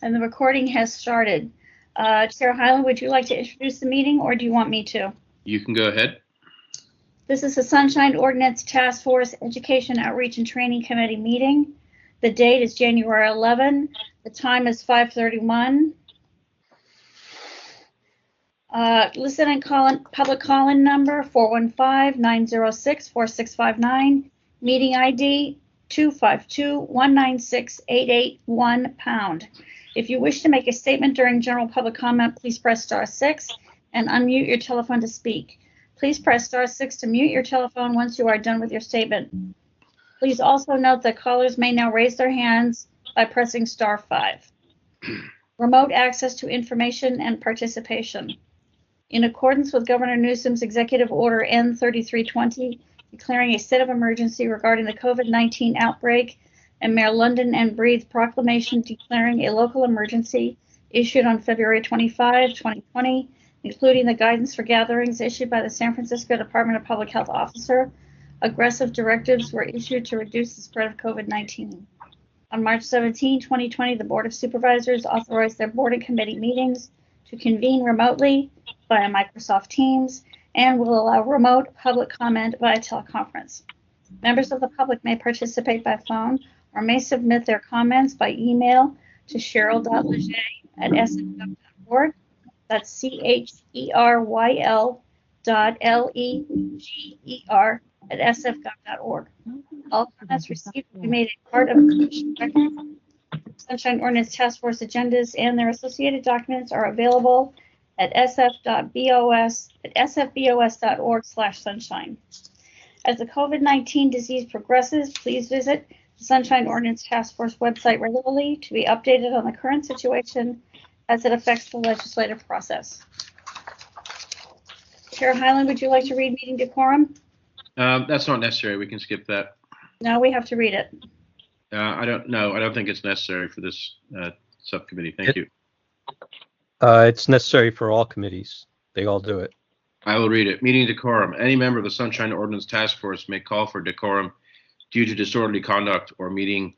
And the recording has started. Chair Hyland, would you like to introduce the meeting, or do you want me to? You can go ahead. This is the Sunshine Ordinance Task Force Education Outreach and Training Committee meeting. The date is January 11. The time is 5:31. Listen and public call-in number 415-906-4659. Meeting ID 252-196-881#. If you wish to make a statement during general public comment, please press *6 and unmute your telephone to speak. Please press *6 to mute your telephone once you are done with your statement. Please also note that callers may now raise their hands by pressing *5. Remote access to information and participation. In accordance with Governor Newsom's Executive Order N3320, declaring a state of emergency regarding the COVID-19 outbreak, and Mayor London and Breed's proclamation declaring a local emergency issued on February 25, 2020, including the guidance for gatherings issued by the San Francisco Department of Public Health officer, aggressive directives were issued to reduce the spread of COVID-19. On March 17, 2020, the Board of Supervisors authorized their board and committee meetings to convene remotely via Microsoft Teams and will allow remote public comment via teleconference. Members of the public may participate by phone or may submit their comments by email to cheryl.leger@sfgov.org. That's CHERYL.LEGER@sfgov.org. All comments received will be made a part of the commission record. Sunshine Ordinance Task Force agendas and their associated documents are available at sfbos.org/sunshine. As the COVID-19 disease progresses, please visit the Sunshine Ordinance Task Force website regularly to be updated on the current situation as it affects the legislative process. Chair Hyland, would you like to read meeting decorum? That's not necessary. We can skip that. No, we have to read it. I don't think it's necessary for this subcommittee. Thank you. It's necessary for all committees. They all do it. I will read it. Meeting decorum. Any member of the Sunshine Ordinance Task Force may call for decorum due to disorderly conduct or meeting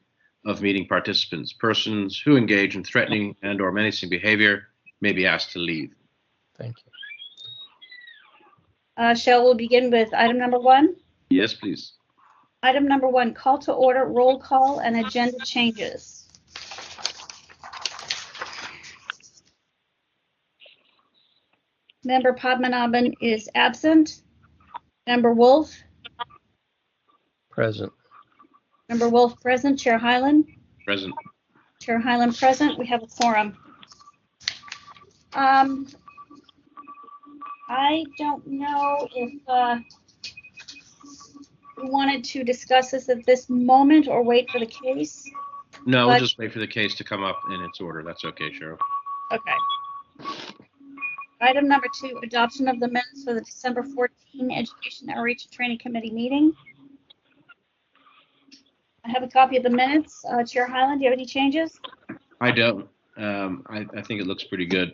participants. Persons who engage in threatening and or menacing behavior may be asked to leave. Thank you. Shall we begin with item number 1? Yes, please. Item number 1, call to order, roll call, and agenda changes. Member Padmanabhan is absent. Member Wolf? Present. Member Wolf present. Chair Hyland? Present. Chair Hyland present. We have a quorum. I don't know if we wanted to discuss this at this moment or wait for the case. No, we'll just wait for the case to come up in its order. That's okay, Cheryl. Okay. Item number 2, adoption of the minutes for the December 14 Education Outreach and Training Committee meeting. I have a copy of the minutes. Chair Hyland, do you have any changes? I don't. I think it looks pretty good,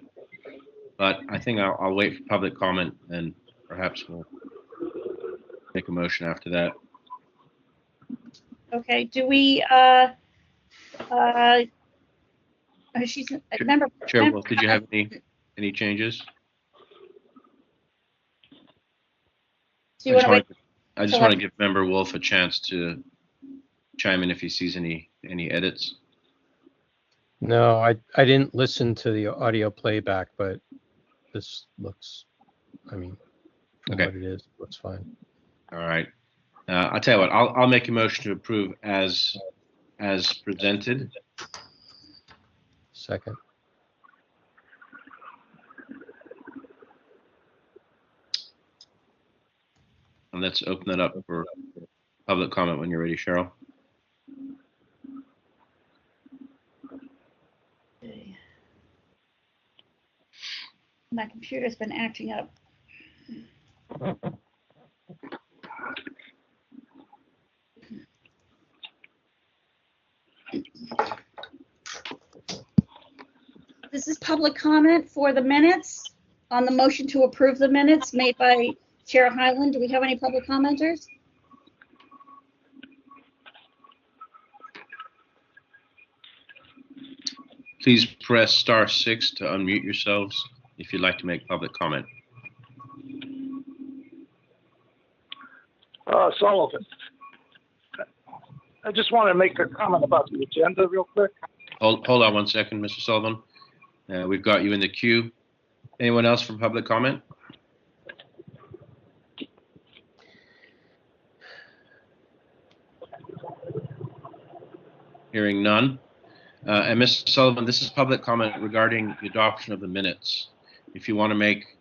but I think I'll wait for public comment and perhaps we'll make a motion after that. Okay. Do we? She's member. Chair Wolf, did you have any changes? Do you want to wait? I just want to give Member Wolf a chance to chime in if he sees any edits. No, I didn't listen to the audio playback, but this looks, from Okay. what it is, looks fine. All right. I'll tell you what. I'll make a motion to approve as presented. Second. And let's open it up for public comment when you're ready, Cheryl. My computer's been acting up. This is public comment for the minutes on the motion to approve the minutes made by Chair Hyland. Do we have any public commenters? please press *6 to unmute yourselves if you'd like to make public comment. Sullivan. I just want to make a comment about the agenda real quick. Hold on 1 second, Mr. Sullivan. We've got you in the queue. Anyone else for public comment? Hearing none. And Mr. Sullivan, this is public comment regarding the adoption of the minutes. If you want to make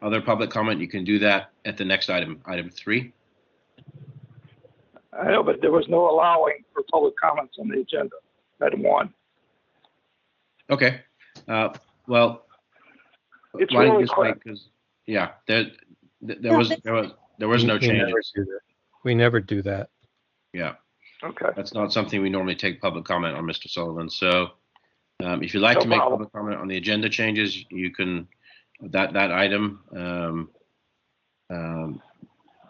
other public comment, you can do that at the next item, item 3. I know, but there was no allowing for public comments on the agenda, item 1. Okay. Well, It's why don't you really just quick. wait? Because there was no change. We never do that. Yeah, Okay. that's not something we normally take public comment on, Mr. Sullivan. So if you'd like No to make problem. public comment on the agenda changes, you can, that item,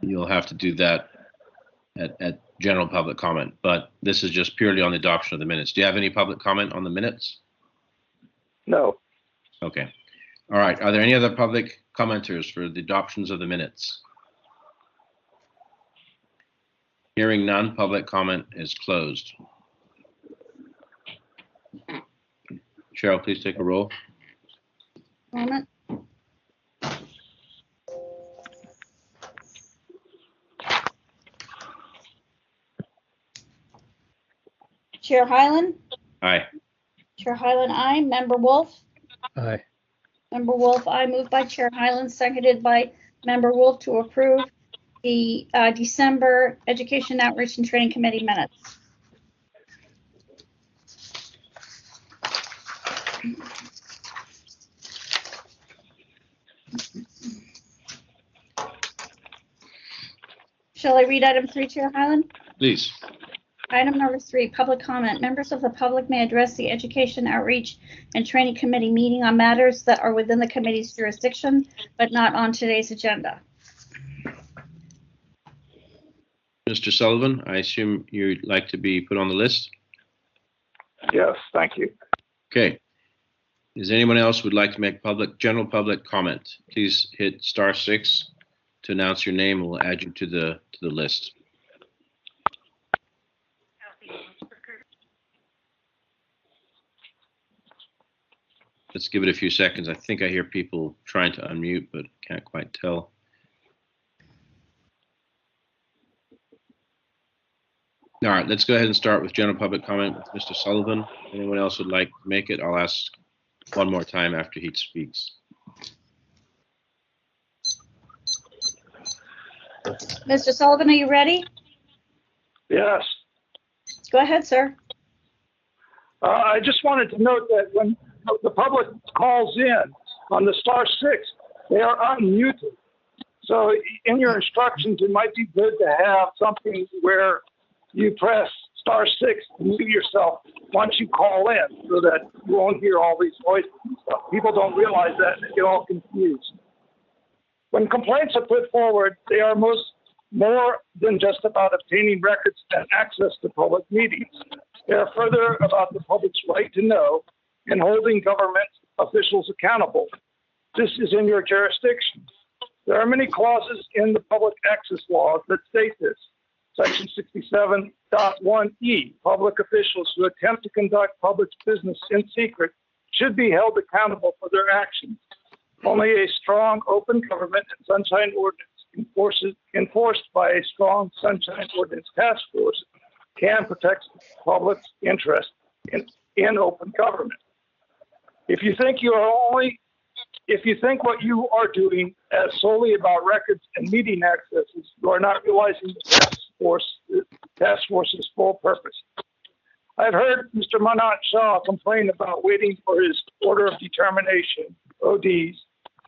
you'll have to do that at general public comment. But this is just purely on the adoption of the minutes. Do you have any public comment on the minutes? No. Okay. All right. Are there any other public commenters for the adoptions of the minutes? Hearing none, public comment is closed. Cheryl, please take a roll. Moment. Chair Hyland? Aye. Chair Hyland, aye. Member Wolf? Aye. Member Wolf, aye. Moved by Chair Hyland, seconded by Member Wolf to approve the December Education Outreach and Training Committee minutes. Shall I read item 3, Chair Hyland? Please. Item number 3, public comment. Members of the public may address the Education Outreach and Training Committee meeting on matters that are within the committee's jurisdiction, but not on today's agenda. Mr. Sullivan, I assume you'd like to be put on the list? Yes, thank you. Okay. Is anyone else who would like to make general public comment? Please hit *6 to announce your name, and we'll add you to the list. Let's give it a few seconds. I think I hear people trying to unmute, but can't quite tell. All right, let's go ahead and start with general public comment with Mr. Sullivan. Anyone else would like to make it? I'll ask one more time after he speaks. Mr. Sullivan, are you ready? Yes. Go ahead, sir. I just wanted to note that when the public calls in on the *6, they are unmuted. So in your instructions, it might be good to have something where you press *6 to mute yourself once you call in so that you won't hear all these voices and stuff. People don't realize that and get all confused. When complaints are put forward, they are more than just about obtaining records and access to public meetings. They are further about the public's right to know and holding government officials accountable. This is in your jurisdiction. There are many clauses in the public access laws that state this. Section 67.1E, public officials who attempt to conduct public business in secret should be held accountable for their actions. Only a strong open government and sunshine ordinance enforced by a strong sunshine ordinance task force can protect the public's interest in open government. If you think what you are doing as solely about records and meeting accesses, you are not realizing the task force's full purpose. I've heard Mr. Manat Shah complain about waiting for his order of determination, ODs,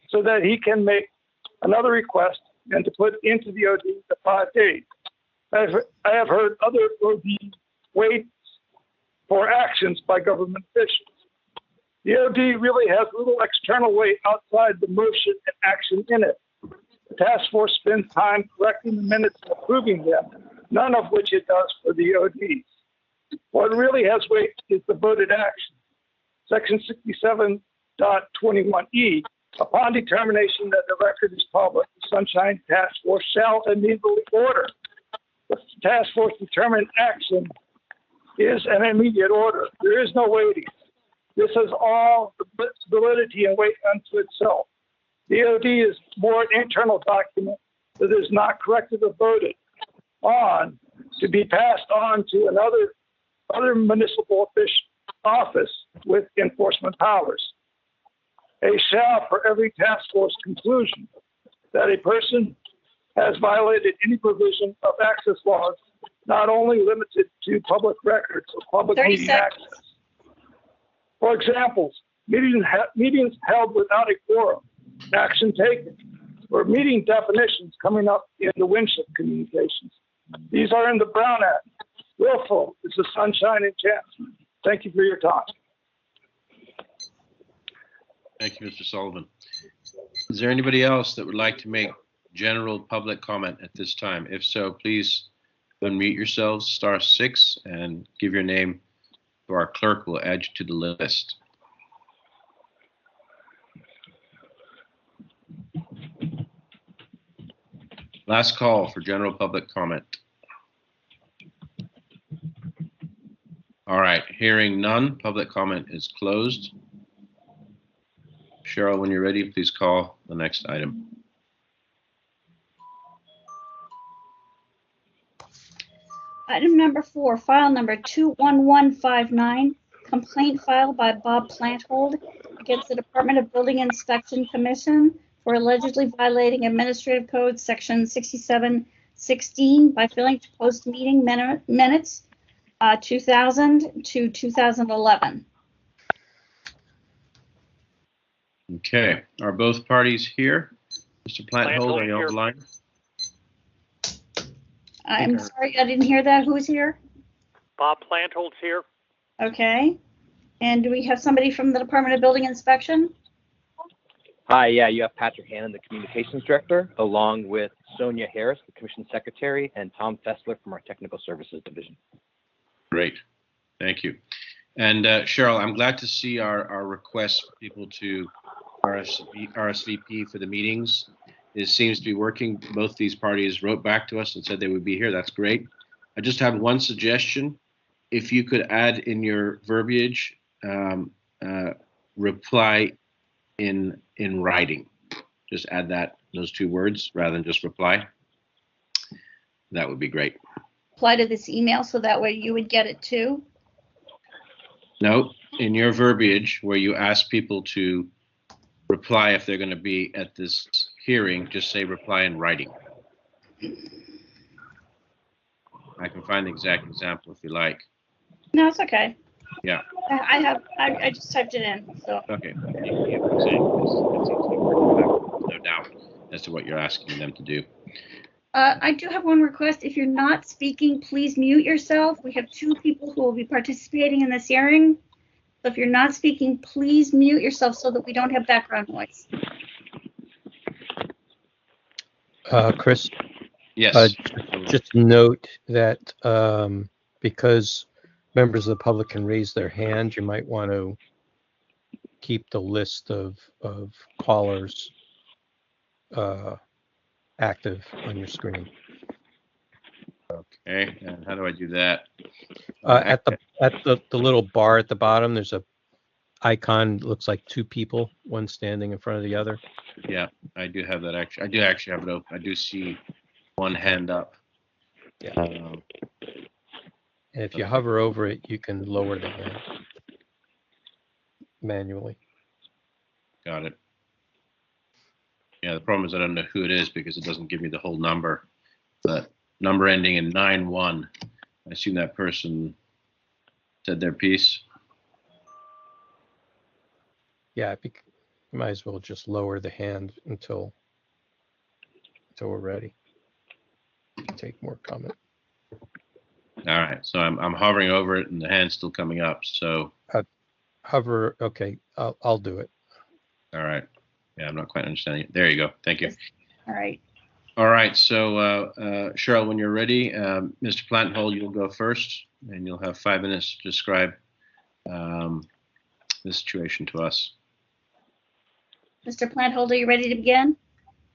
so that he can make another request and to put into the OD the 5 days. I have heard other ODs wait for actions by government officials. The OD really has little external weight outside the motion and action in it. The task force spends time correcting the minutes and approving them, none of which it does for the ODs. What really has weight is the voted action. Section 67.21E, upon determination that the record is public, the Sunshine Task Force shall immediately order. The task force determined action is an immediate order. There is no waiting. This has all the validity and weight unto itself. DOD is more an internal document that is not corrected or voted on to be passed on to other municipal office with enforcement powers. A shall for every task force conclusion that a person has violated any provision of access laws, not only limited to public records or public 30 meeting seconds. access. For examples, meetings held without a quorum, action taken, or meeting definitions coming up in the Winship communications. These are in the Brown Act. Willful is the sunshine enchantment. Thank you for your time. Thank you, Mr. Sullivan. Is there anybody else that would like to make general public comment at this time? If so, please unmute yourselves, *6, and give your name to our clerk who will add you to the list. Last call for general public comment. All right, hearing none, public comment is closed. Cheryl, when you're ready, please call the next item. Item number 4, file number 21159, complaint filed by Bob Planthold against the Department of Building Inspection Commission for allegedly violating Administrative Code Section 6716 by failing to post meeting minutes 2000 to 2011. Okay, are both parties here? Mr. Planthold, are you on the line? I'm sorry, I didn't hear that. Who's here? Bob Planthold's here. Okay. And do we have somebody from the Department of Building Inspection? Hi, yeah, you have Patrick Hannon, the Communications Director, along with Sonia Harris, the Commission Secretary, and Tom Fessler from our Technical Services Division. Great, thank you. And Cheryl, I'm glad to see our request for people to RSVP for the meetings. It seems to be working. Both these parties wrote back to us and said they would be here. That's great. I just have one suggestion. If you could add in your verbiage, reply in writing. Just add those two words rather than just reply. That would be great. Apply to this email so that way you would get it too. No, in your verbiage where you ask people to reply if they're going to be at this hearing, just say reply in writing. I can find the exact example if you like. No, it's okay. Yeah. I just typed it in. So. Okay. No doubt as to what you're asking them to do. I do have one request. If you're not speaking, please mute yourself. We have 2 people who will be participating in this hearing. So if you're not speaking, please mute yourself so that we don't have background noise. Chris? Yes. Just note that because members of the public can raise their hand, you might want to keep the list of callers active on your screen. Okay, and how do I do that? At the little bar at the bottom, there's a icon. Looks like 2 people, one standing in front of the other. Yeah, I do have that actually. I do actually have it open. I do see one hand up. Yeah. And if you hover over it, you can lower the hand manually. Got it. Yeah, the problem is I don't know who it is because it doesn't give me the whole number. But number ending in 91. I assume that person said their piece. Yeah, you might as well just lower the hand until we're ready. Take more comment. All right, so I'm hovering over it and the hand's still coming up. So hover. Okay, I'll do it. all right. Yeah, I'm not quite understanding it. There you go. Thank you. All right. All right. So Cheryl, when you're ready, Mr. Planthold, you'll go first, and you'll have 5 minutes to describe this situation to us. Mr. Planthold, are you ready to begin?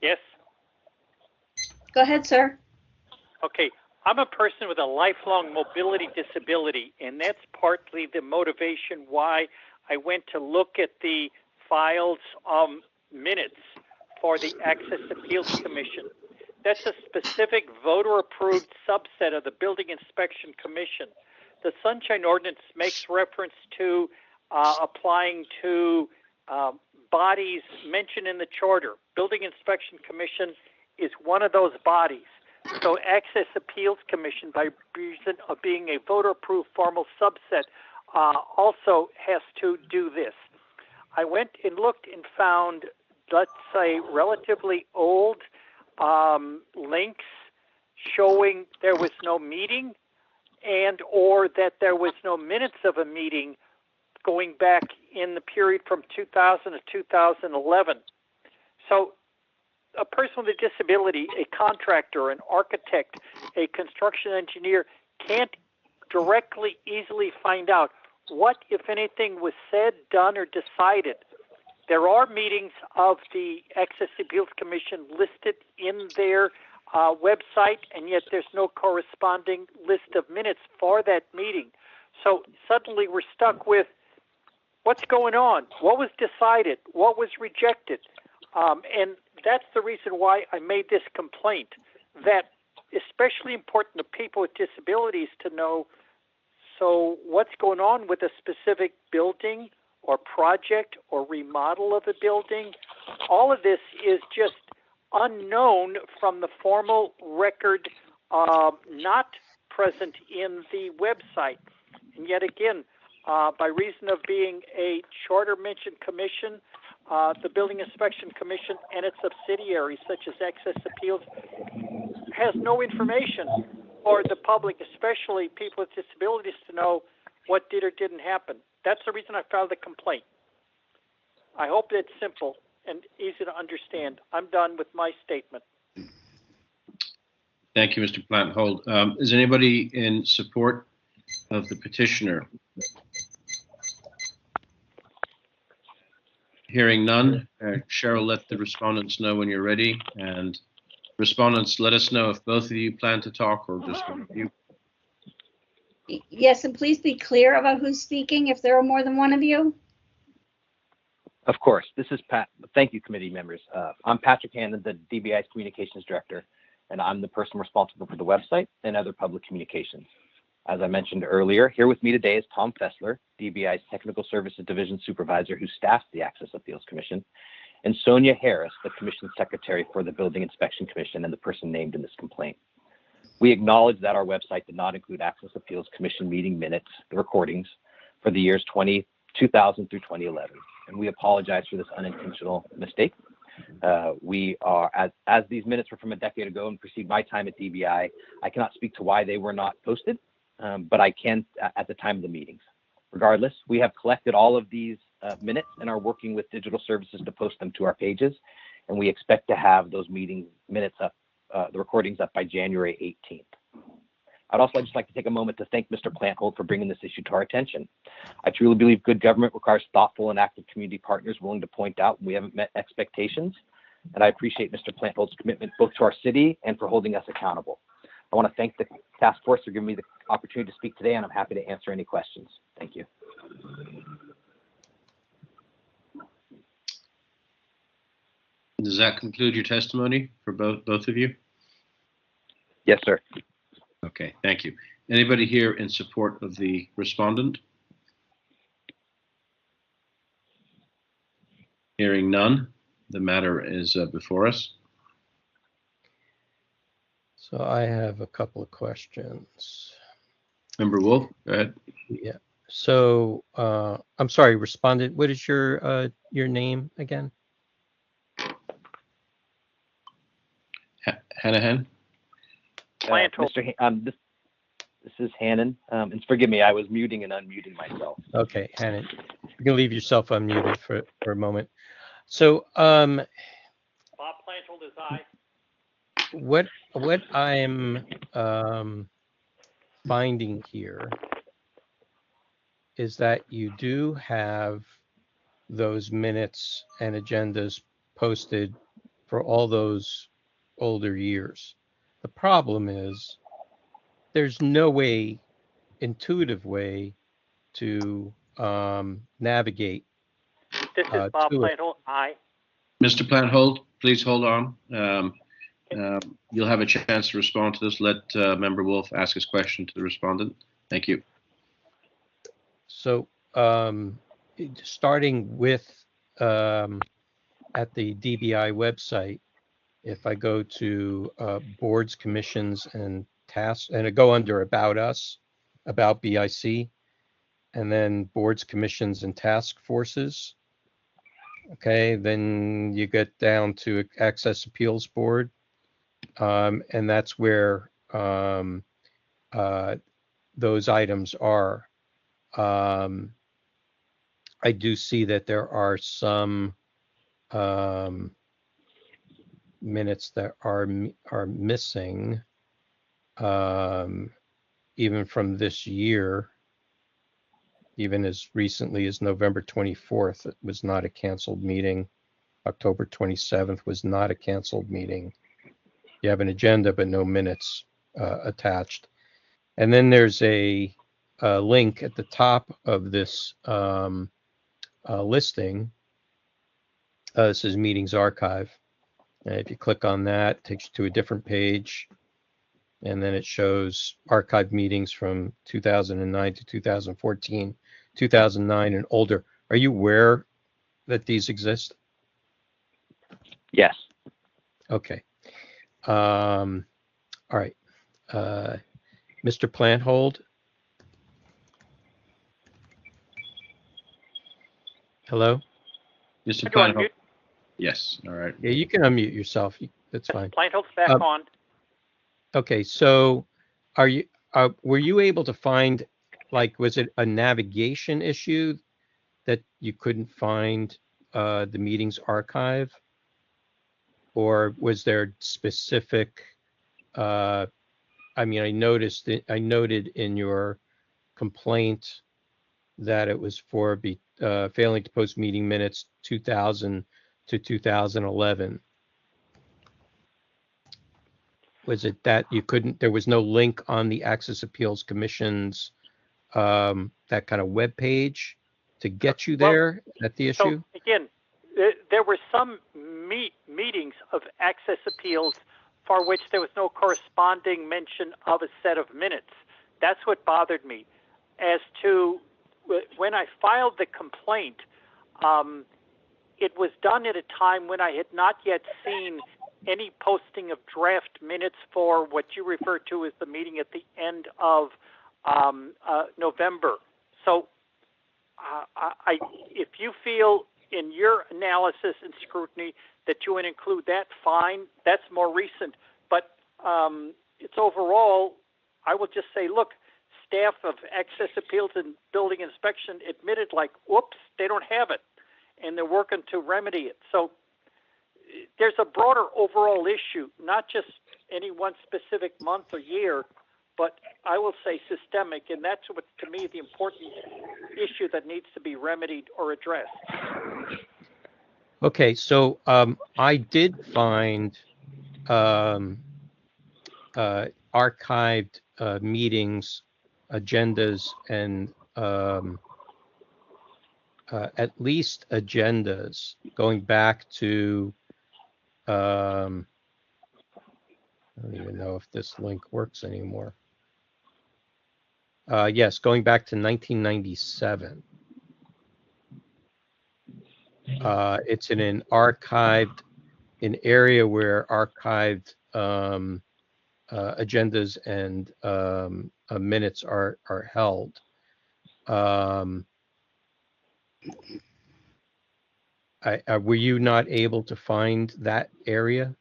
Yes. Go ahead, sir. Okay. I'm a person with a lifelong mobility disability, and that's partly the motivation why I went to look at the files minutes for the Access Appeals Commission. That's a specific voter-approved subset of the Building Inspection Commission. The Sunshine Ordinance makes reference to applying to bodies mentioned in the charter. Building Inspection Commission is one of those bodies. So Access Appeals Commission, by reason of being a voter-approved formal subset, also has to do this. I went and looked and found, let's say, relatively old links showing there was no meeting and or that there was no minutes of a meeting going back in the period from 2000 to 2011. So a person with a disability, a contractor, an architect, a construction engineer can't directly, easily find out what, if anything, was said, done, or decided. There are meetings of the Access Appeals Commission listed in their website, and yet there's no corresponding list of minutes for that meeting. So suddenly we're stuck with what's going on, what was decided, what was rejected. And that's the reason why I made this complaint, that especially important to people with disabilities to know, so what's going on with a specific building or project or remodel of a building. All of this is just unknown from the formal record, not present in the website. And yet again, by reason of being a charter mentioned commission, the Building Inspection Commission and its subsidiaries, such as Access Appeals, has no information for the public, especially people with disabilities, to know what did or didn't happen. That's the reason I filed the complaint. I hope it's simple and easy to understand. I'm done with my statement. Thank you, Mr. Planthold. Is anybody in support of the petitioner? Hearing none, Cheryl, let the respondents know when you're ready. And respondents, let us know if both of you plan to talk or just one of you. Yes, and please be clear about who's speaking if there are more than one of you. Of course. This is Pat. Thank you, committee members. I'm Patrick Hannon, the DBI's Communications Director, and I'm the person responsible for the website and other public communications. As I mentioned earlier, here with me today is Tom Fessler, DBI's Technical Services Division Supervisor who staffs the Access Appeals Commission, and Sonia Harris, the Commission Secretary for the Building Inspection Commission and the person named in this complaint. We acknowledge that our website did not include Access Appeals Commission meeting minutes, the recordings, for the years 2000 through 2011, and we apologize for this unintentional mistake. We are, as these minutes were from a decade ago and precede my time at DBI, I cannot speak to why they were not posted, but I can at the time of the meetings. Regardless, we have collected all of these minutes and are working with digital services to post them to our pages, and we expect to have those meeting minutes up, the recordings up by January 18th. I'd also just like to take a moment to thank Mr. Planthold for bringing this issue to our attention. I truly believe good government requires thoughtful and active community partners willing to point out when we haven't met expectations, and I appreciate Mr. Planthold's commitment both to our city and for holding us accountable. I want to thank the task force for giving me the opportunity to speak today, and I'm happy to answer any questions. Thank you. Does that conclude your testimony for both of you? Yes, sir. Okay, thank you. Anybody here in support of the respondent? Hearing none, the matter is before us. So I have a couple of questions. Member Wolf, go ahead. Yeah. So I'm sorry, respondent. What is your name again? Hanahan? This is Hannon. And forgive me, I was muting and unmuting myself. Okay, Hannon. You can leave yourself unmuted for a moment. So Bob Planthold is aye. what I'm finding here is that you do have those minutes and agendas posted for all those older years. The problem is there's no intuitive way to navigate This is Bob to it. Planthold. Aye. Mr. Planthold, please hold on. You'll have a chance to respond to this. Let Member Wolf ask his question to the respondent. Thank you. So starting with at the DBI website, if I go to boards, commissions, and tasks, and I go under About Us, About BIC, and then boards, commissions, and task forces. Okay, then you get down to Access Appeals Board, and that's where those items are. I do see that there are some minutes that are missing, even from this year. Even as recently as November 24th, it was not a canceled meeting. October 27th was not a canceled meeting. You have an agenda, but no minutes attached. And then there's a link at the top of this listing. This is Meetings Archive. And if you click on that, it takes you to a different page. And then it shows archive meetings from 2009 to 2014, 2009 and older. Are you aware that these exist? Yes. Okay. All right. Mr. Planthold? Hello? Mr. How do I Planthold? unmute? Yes. All right. Yeah, you can unmute yourself. That's fine. Planthold's back on. Okay, so were you able to find, like, was it a navigation issue that you couldn't find the meetings archive? Or was there specific, I mean, I noted in your complaint that it was for failing to post meeting minutes 2000 to 2011. Was it that you couldn't, there was no link on the Access Appeals Commission's, that kind of web page to get you there at the issue? So again, there were some meetings of Access Appeals for which there was no corresponding mention of a set of minutes. That's what bothered me. As to when I filed the complaint, it was done at a time when I had not yet seen any posting of draft minutes for what you refer to as the meeting at the end of November. So if you feel in your analysis and scrutiny that you would include that, fine, that's more recent. But it's overall, I will just say, look, staff of Access Appeals and Building Inspection admitted, like, whoops, they don't have it, and they're working to remedy it. So there's a broader overall issue, not just any one specific month or year, but I will say systemic, and that's what, to me, the important issue that needs to be remedied or addressed. Okay, so I did find archived meetings, agendas, and at least agendas going back to, I don't even know if this link works anymore. Yes, going back to 1997. It's in an area where archived agendas and minutes are held. Were you not able to find that area?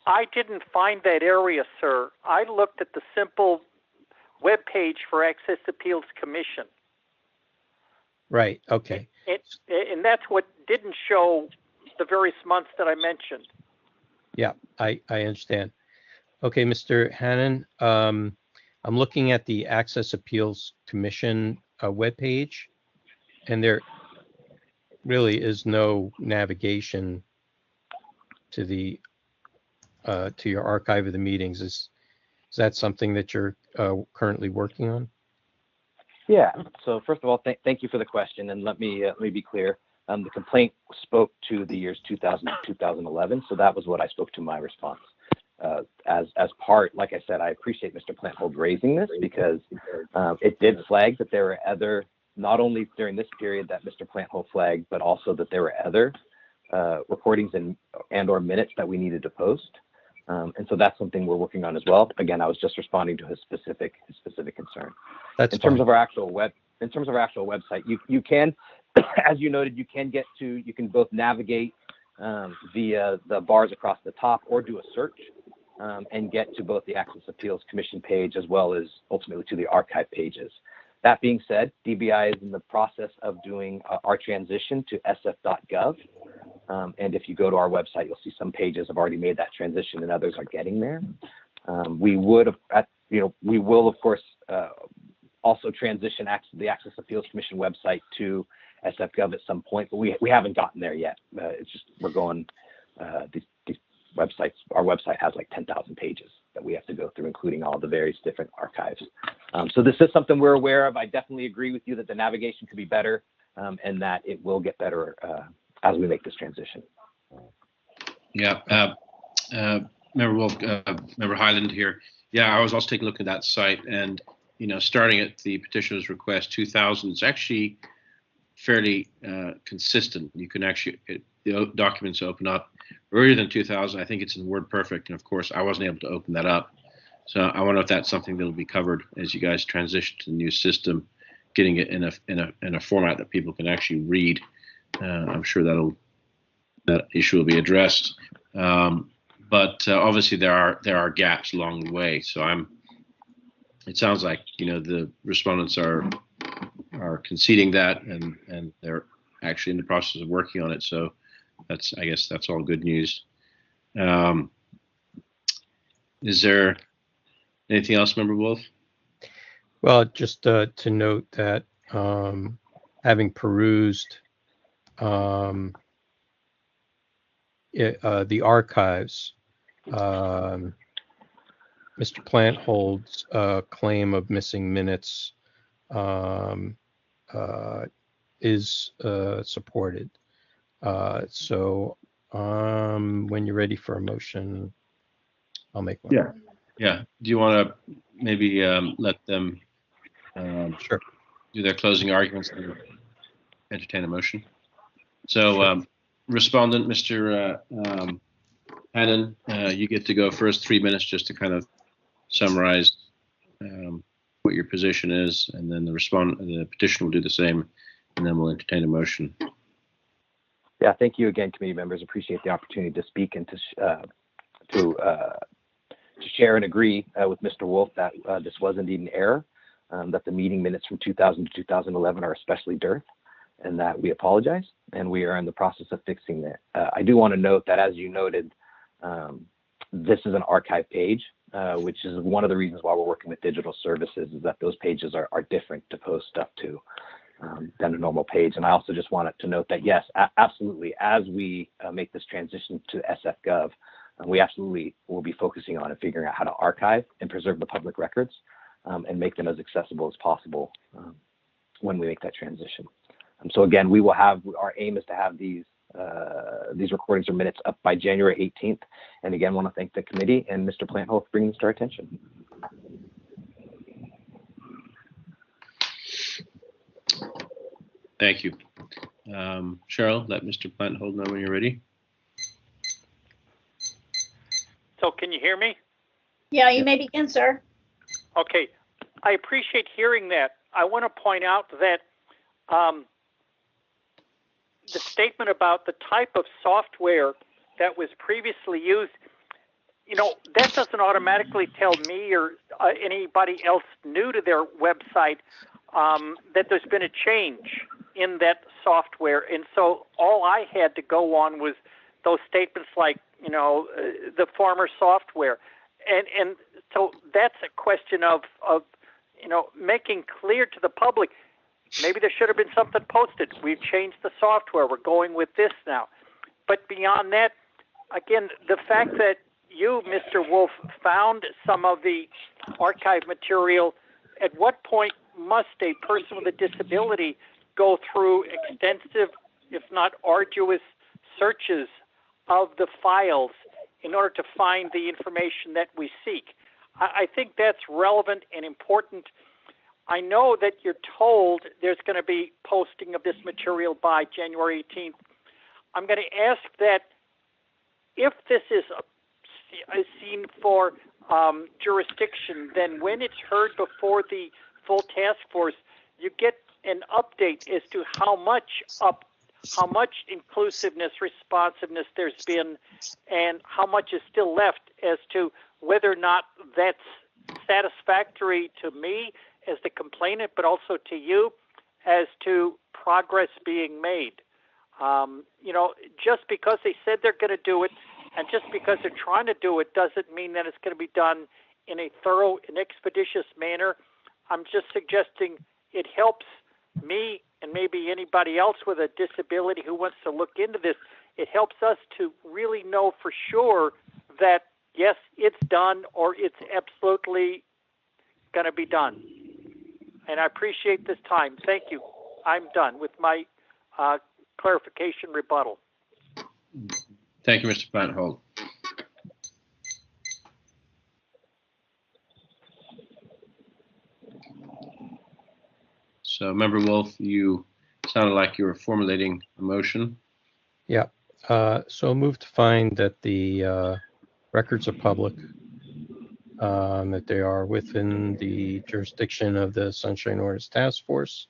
I didn't find that area, sir. I looked at the simple web page for Access Appeals Commission. Right, okay. And that's what didn't show the various months that I mentioned. Yeah, I understand. Okay, Mr. Hannon, I'm looking at the Access Appeals Commission webpage, and really is no navigation to the to your archive of the meetings. Is that something that you're currently working on? Yeah. So first of all, thank you for the question, and let me be clear. The complaint spoke to the years 2000 to 2011, so that was what I spoke to my response. As part, like I said, I appreciate Mr. Planthold raising this because it did flag that there were other, not only during this period that Mr. Planthold flagged, but also that there were other recordings and or minutes that we needed to post. And so that's something we're working on as well. Again, I was just responding to his specific concern. That's in terms fine. of our actual website, you can, as you noted, you can both navigate via the bars across the top or do a search and get to both the Access Appeals Commission page as well as ultimately to the archive pages. That being said, DBI is in the process of doing our transition to sf.gov. And if you go to our website, you'll see some pages have already made that transition and others are getting there. We will of course also transition the Access Appeals Commission website to SF.gov at some point, but we haven't gotten there yet. It's just we're going. These websites, our website has like 10,000 pages that we have to go through, including all the various different archives. So this is something we're aware of. I definitely agree with you that the navigation could be better and that it will get better as we make this transition. Yeah, Member Wolf, Member Highland here. Yeah, I was also taking a look at that site, and starting at the petitioner's request 2000, it's actually fairly consistent. You can actually the documents open up earlier than 2000. I think it's in WordPerfect, and of course, I wasn't able to open that up. So I wonder if that's something that will be covered as you guys transition to the new system, getting it in a format that people can actually read. I'm sure that issue will be addressed. But obviously there are gaps along the way. So it sounds like the respondents are conceding that, and they're actually in the process of working on it. So I guess that's all good news. Is there anything else, Member Wolf? Well, just to note that having perused the archives, Mr. Planthold's claim of missing minutes is supported. So when you're ready for a motion, I'll make one. Yeah. Do you want to maybe let them Sure. do their closing arguments and entertain a motion? So, respondent, Mr. Hannon, you get to go first, 3 minutes, just to kind of summarize what your position is, and then the petitioner will do the same, and then we'll entertain a motion. Yeah, thank you again, committee members. Appreciate the opportunity to speak and to share and agree with Mr. Wolf that this was indeed an error, that the meeting minutes from 2000 to 2011 are especially dearth, and that we apologize, and we are in the process of fixing that. I do want to note that, as you noted, this is an archive page, which is one of the reasons why we're working with digital services, is that those pages are different to post stuff to than a normal page. And I also just wanted to note that, yes, absolutely, as we make this transition to SF.gov, we absolutely will be focusing on and figuring out how to archive and preserve the public records and make them as accessible as possible when we make that transition. So again, we will have, our aim is to have these recordings or minutes up by January 18th. And again, want to thank the committee and Mr. Planthold for bringing this to our attention. Thank you. Cheryl, let Mr. Planthold know when you're ready. So can you hear me? Yeah, you may begin, sir. Okay. I appreciate hearing that. I want to point out that the statement about the type of software that was previously used, that doesn't automatically tell me or anybody else new to their website that there's been a change in that software. And so all I had to go on was those statements like, the former software. And so that's a question of making clear to the public, maybe there should have been something posted. We've changed the software. We're going with this now. But beyond that, again, the fact that you, Mr. Wolf, found some of the archive material, at what point must a person with a disability go through extensive, if not arduous, searches of the files in order to find the information that we seek? I think that's relevant and important. I know that you're told there's going to be posting of this material by January 18th. I'm going to ask that if this is a scene for jurisdiction, then when it's heard before the full task force, you get an update as to how much inclusiveness, responsiveness there's been, and how much is still left, as to whether or not that's satisfactory to me as the complainant, but also to you as to progress being made. Just because they said they're going to do it, and just because they're trying to do it, doesn't mean that it's going to be done in a thorough and expeditious manner. I'm just suggesting it helps me and maybe anybody else with a disability who wants to look into this. It helps us to really know for sure that, yes, it's done, or it's absolutely going to be done. And I appreciate this time. Thank you. I'm done with my clarification rebuttal. Thank you, Mr. Planthold. So, Member Wolf, you sounded like you were formulating a motion. Yeah. So move to find that the records are public, that they are within the jurisdiction of the Sunshine Ordinance Task Force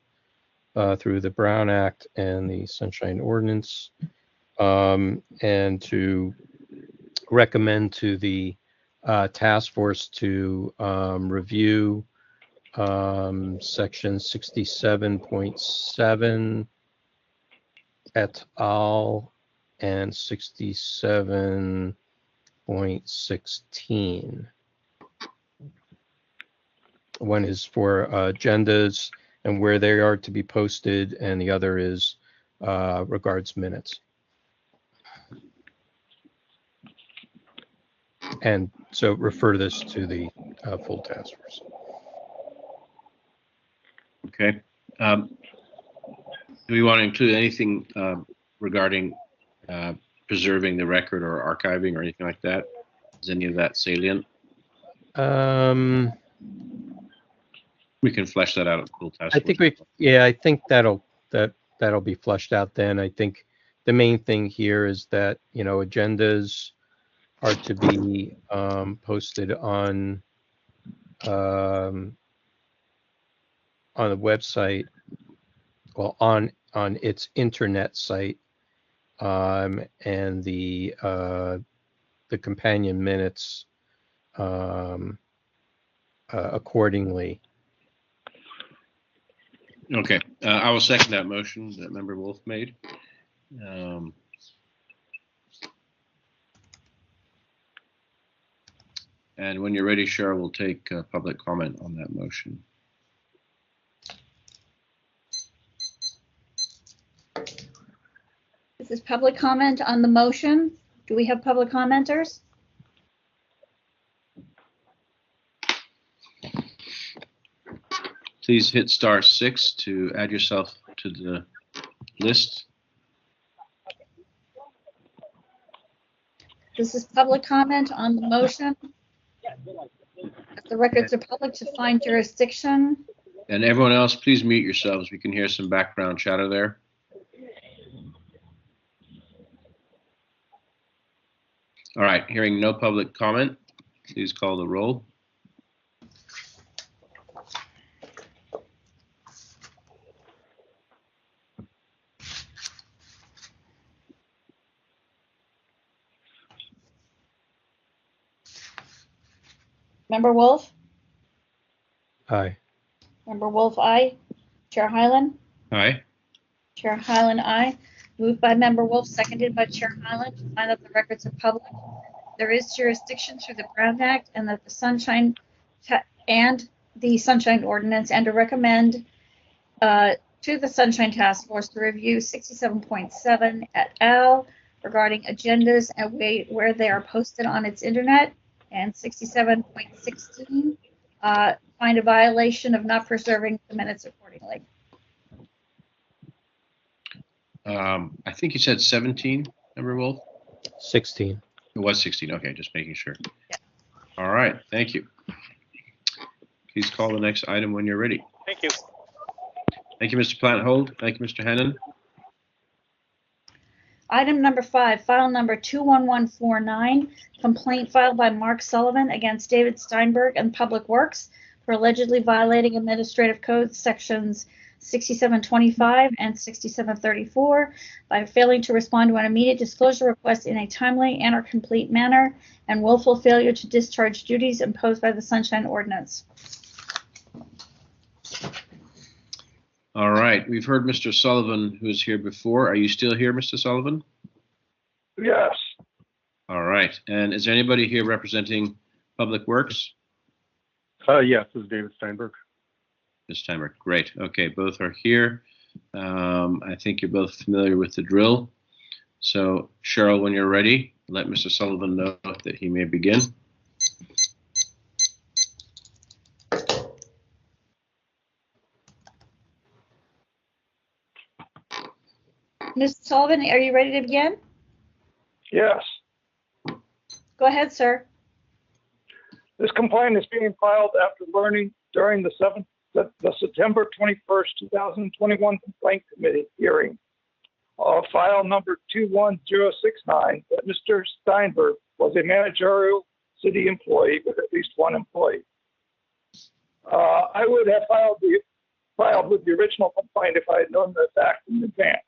through the Brown Act and the Sunshine Ordinance, and to recommend to the task force to review section 67.7 et al. And 67.16. One is for agendas and where they are to be posted, and the other is regards minutes. And so refer this to the full task force. Okay. Do we want to include anything regarding preserving the record or archiving or anything like that? Is any of that salient? We can flesh that out at full task. I think I think that'll be fleshed out then. I think the main thing here is that, agendas are to be posted on the website, well, on its internet site, and the companion minutes accordingly. Okay, I will second that motion that Member Wolf made. And when you're ready, Cheryl, we'll take public comment on that motion. This is public comment on the motion. Do we have public commenters? Please hit *6 to add yourself to the list. This is public comment on the motion. The records are public to find jurisdiction. And everyone else, please mute yourselves. We can hear some background chatter there. All right, hearing no public comment, please call the roll. Member Wolf? Aye. Member Wolf, aye. Chair Hyland? Aye. Chair Hyland, aye. Moved by Member Wolf, seconded by Chair Hyland, to find that the records are public. There is jurisdiction through the Brown Act and that the Sunshine Ordinance, and to recommend to to the Sunshine Task Force to review 67.7 et al. Regarding agendas and where they are posted on its internet, and 67.16, find a violation of not preserving the minutes accordingly. I think you said 17, Member Wolf? 16. It was 16. Okay, just making sure. Yeah. All right, thank you. Please call the next item when you're ready. Thank you. Thank you, Mr. Plant Hold. Thank you, Mr. Hannon. Item number 5, file number 21149, complaint filed by Mark Sullivan against David Steinberg and Public Works for allegedly violating Administrative Code sections 6725 and 6734 by failing to respond to an immediate disclosure request in a timely and or complete manner, and willful failure to discharge duties imposed by the Sunshine Ordinance. All right, we've heard Mr. Sullivan, who was here before. Are you still here, Mr. Sullivan? Yes. All right, and is there anybody here representing Public Works? Yes, this is David Steinberg. Ms. Steinberg, great. Okay, both are here. I think you're both familiar with the drill. So, Cheryl, when you're ready, let Mr. Sullivan know that he may begin. Mr. Sullivan, are you ready to begin? Yes. Go ahead, sir. This complaint is being filed after learning during the September 21st, 2021 Complaint Committee hearing of file number 21069 that Mr. Steinberg was a managerial city employee with at least one employee. I would have filed with the original complaint if I had known the fact in advance.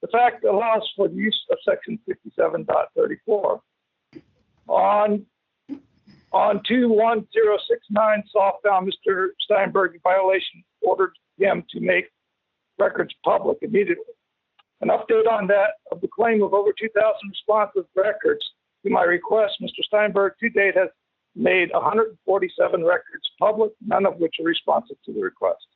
The fact allows for the use of section 67.34. On 21069, SOF found Mr. Steinberg in violation, ordered him to make records public immediately. An update on that of the claim of over 2,000 responsive records to my request, Mr. Steinberg to date has made 147 records public, none of which are responsive to the request.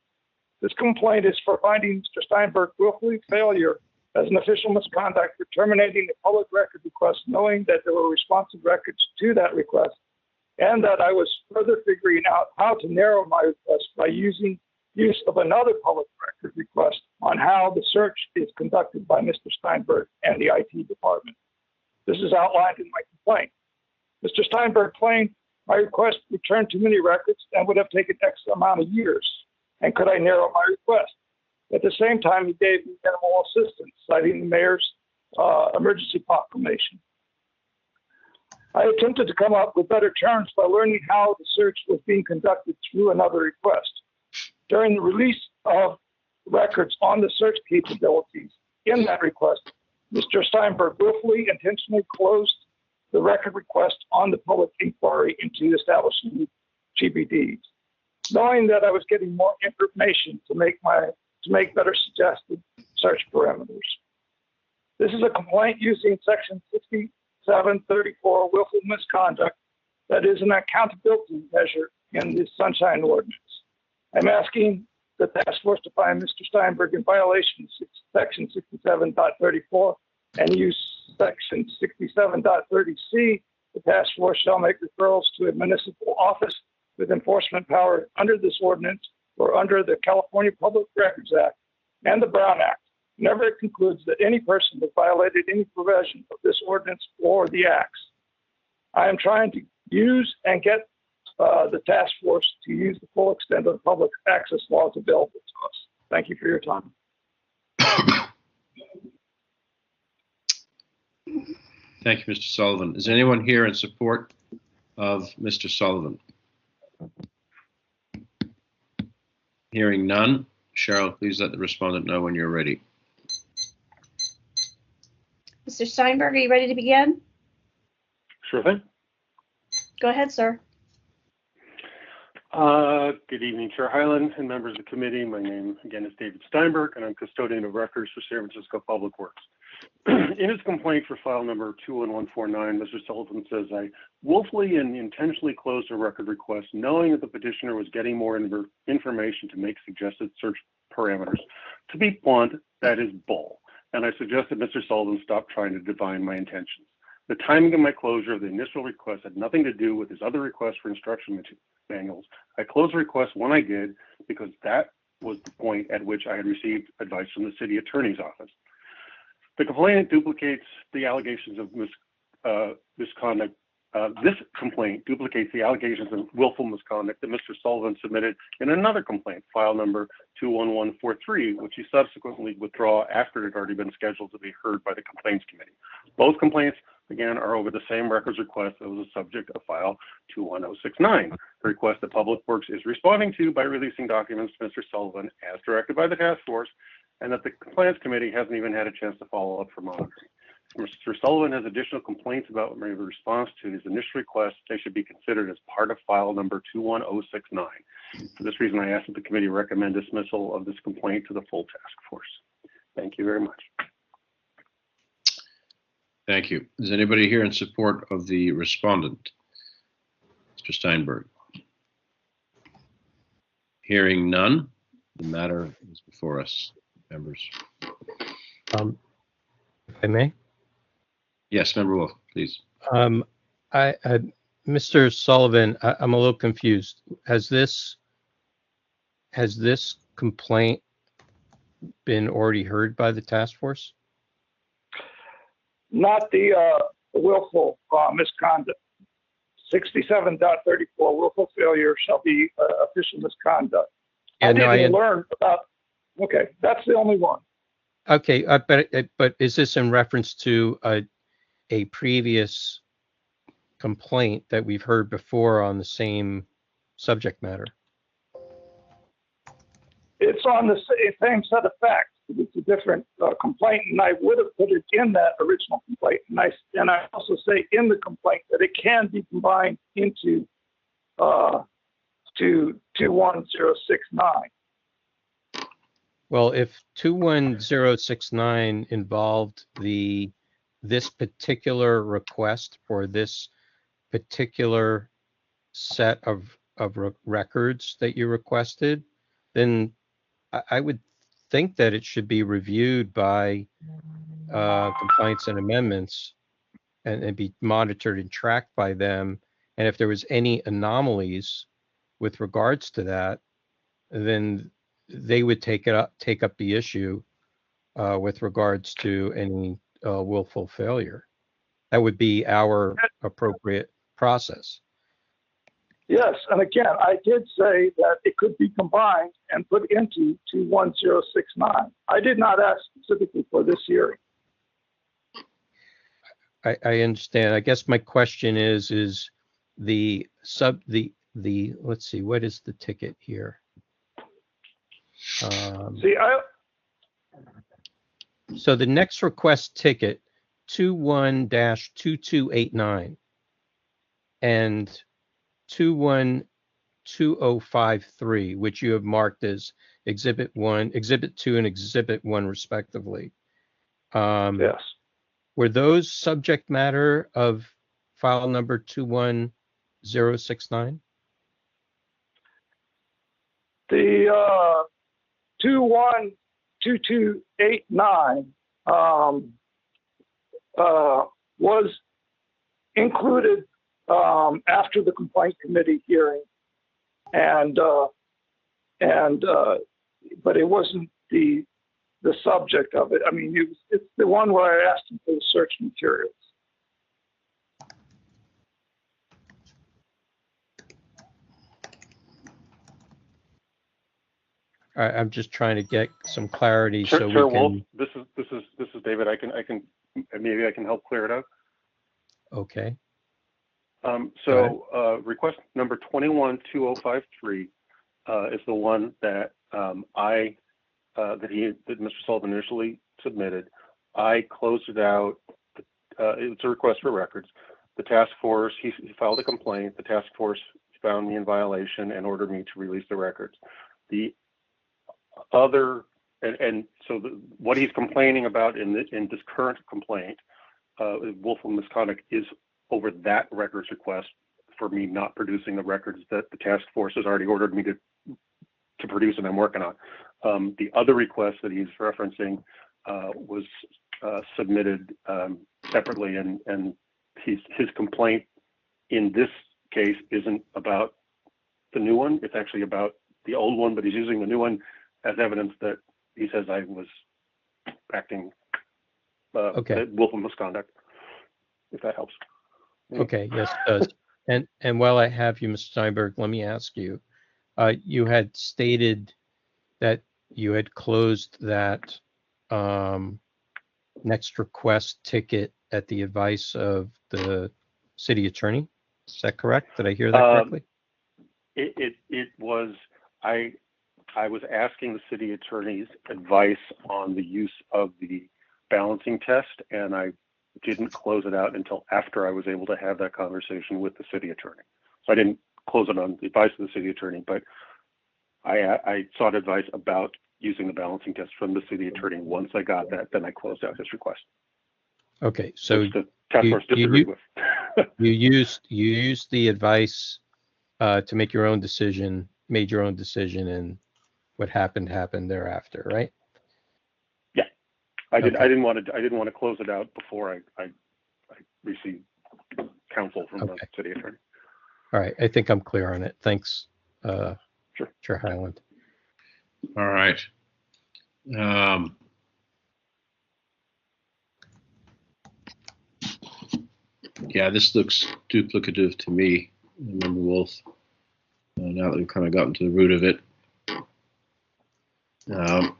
This complaint is for finding Mr. Steinberg willfully failure as an official misconduct for terminating a public record request, knowing that there were responsive records to that request, and that I was further figuring out how to narrow my request by use of another public record request on how the search is conducted by Mr. Steinberg and the IT department. This is outlined in my complaint. Mr. Steinberg claimed my request returned too many records and would have taken X amount of years, and could I narrow my request? At the same time, he gave me minimal assistance, citing the mayor's emergency proclamation. I attempted to come up with better terms by learning how the search was being conducted through another request. During the release of records on the search capabilities in that request, Mr. Steinberg willfully, intentionally closed the record request on the public inquiry into establishing GBDs, knowing that I was getting more information to make better suggested search parameters. This is a complaint using section 6734, willful misconduct, that is an accountability measure in the Sunshine Ordinance. I'm asking the task force to find Mr. Steinberg in violation of section 67.34 and use section 67.30C. The task force shall make referrals to a municipal office with enforcement power under this ordinance or under the California Public Records Act and the Brown Act, whenever it concludes that any person has violated any provision of this ordinance or the acts. I am trying to use and get the task force to use the full extent of the public access laws available to us. Thank you for your time. Thank you, Mr. Sullivan. Is anyone here in support of Mr. Sullivan? Hearing none, Cheryl, please let the respondent know when you're ready. Mr. Steinberg, are you ready to begin? Sure thing. Go ahead, sir. Good evening, Chair Hyland and members of the committee. My name, again, is David Steinberg, and I'm custodian of records for San Francisco Public Works. In his complaint for file number 21149, Mr. Sullivan says, I willfully and intentionally closed a record request knowing that the petitioner was getting more information to make suggested search parameters. To be blunt, that is bull. And I suggest that Mr. Sullivan stop trying to divine my intentions. The timing of my closure of the initial request had nothing to do with his other requests for instruction manuals. I closed the request when I did because that was the point at which I had received advice from the city attorney's office. The complaint duplicates the allegations of misconduct. This complaint duplicates the allegations of willful misconduct that Mr. Sullivan submitted in another complaint, file number 21143, which he subsequently withdrew after it had already been scheduled to be heard by the complaints committee. Both complaints, again, are over the same records request that was the subject of file 21069, the request that Public Works is responding to by releasing documents to Mr. Sullivan as directed by the task force, and that the compliance committee hasn't even had a chance to follow up for monitoring. Mr. Sullivan has additional complaints about my response to his initial request. They should be considered as part of file number 21069. For this reason, I ask that the committee recommend dismissal of this complaint to the full task force. Thank you very much. Thank you. Is anybody here in support of the respondent, Mr. Steinberg? Hearing none, the matter is before us, members. If I may? Yes, Member Wolf, please. Mr. Sullivan, I'm a little confused. Has this complaint been already heard by the task force? Not the willful misconduct. 67.34, willful failure shall be official misconduct. Yeah, I didn't learn about, okay, that's the only one. Okay, but is this in reference to a previous complaint that we've heard before on the same subject matter? It's on the same set of facts. It's a different complaint, and I would have put it in that original complaint. And I also say in the complaint that it can be combined into 21069. Well, if 21069 involved this particular request for this particular set of records that you requested, then I would think that it should be reviewed by complaints and amendments and be monitored and tracked by them. And if there was any anomalies with regards to that, then they would take up the issue with regards to any willful failure. That would be our appropriate process. Yes, and again, I did say that it could be combined and put into 21069. I did not ask specifically for this hearing. I understand. I guess my question is the let's see, what is the ticket here? So the next request ticket 21-2289 and 212053, which you have marked as Exhibit 1, Exhibit 2, and Exhibit 1 respectively. Yes. Were those subject matter of file number 21069? The 212289 was included after the complaint committee hearing, but it wasn't the subject of it. I mean, it's the one where I asked him for the search materials. I'm just trying to get some clarity Chair, so Chair we can. Wolf, this is David. I can maybe I can help clear it out. Okay. Request number 212053 is the one that that Mr. Sullivan initially submitted. I closed it out. It's a request for records. The task force, he filed a complaint. The task force found me in violation and ordered me to release the records. The other and so what he's complaining about in this current complaint, willful misconduct, is over that records request for me not producing the records that the task force has already ordered me to produce and I'm working on. The other request that he's referencing was submitted separately, and his complaint in this case isn't about the new one. It's actually about the old one, but he's using the new one as evidence that he says I was acting willful misconduct, if that helps. Okay, yes, it does. And while I have you, Mr. Steinberg, let me ask you, you had stated that you had closed that next request ticket at the advice of the city attorney. Is that correct? Did I hear that correctly? It was, I was asking the city attorney's advice on the use of the balancing test, and I didn't close it out until after I was able to have that conversation with the city attorney. So I didn't close it on the advice of the city attorney, but I sought advice about using the balancing test from the city attorney. Once I got that, then I closed out his request. Okay, so the task force disagreed with. you used the advice to make your own decision, made your own decision, and what happened thereafter, right? Yeah, I did. Okay. I didn't want to close it out before I received counsel from the city attorney. All right, I think I'm clear on it. Thanks, Sure. Chair Highland. All right. Yeah, this looks duplicative to me, Member Wolf. Now that we've kind of gotten to the root of it,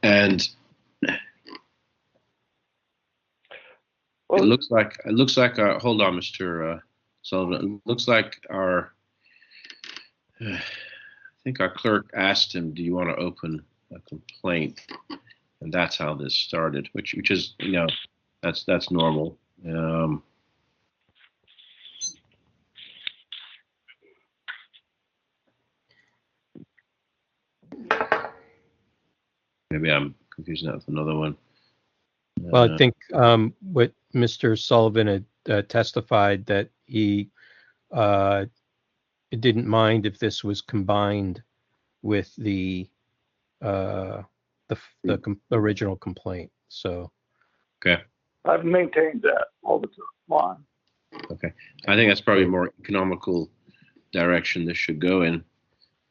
and it looks like hold on, Mr. Sullivan. It looks like I think our clerk asked him, "Do you want to open a complaint?" And that's how this started, which is, that's normal. Maybe I'm confusing that with another one. Well, I think what Mr. Sullivan had testified that he didn't mind if this was combined with the original complaint. So. Okay. I've maintained that all the time. Okay. I think that's probably a more economical direction this should go in.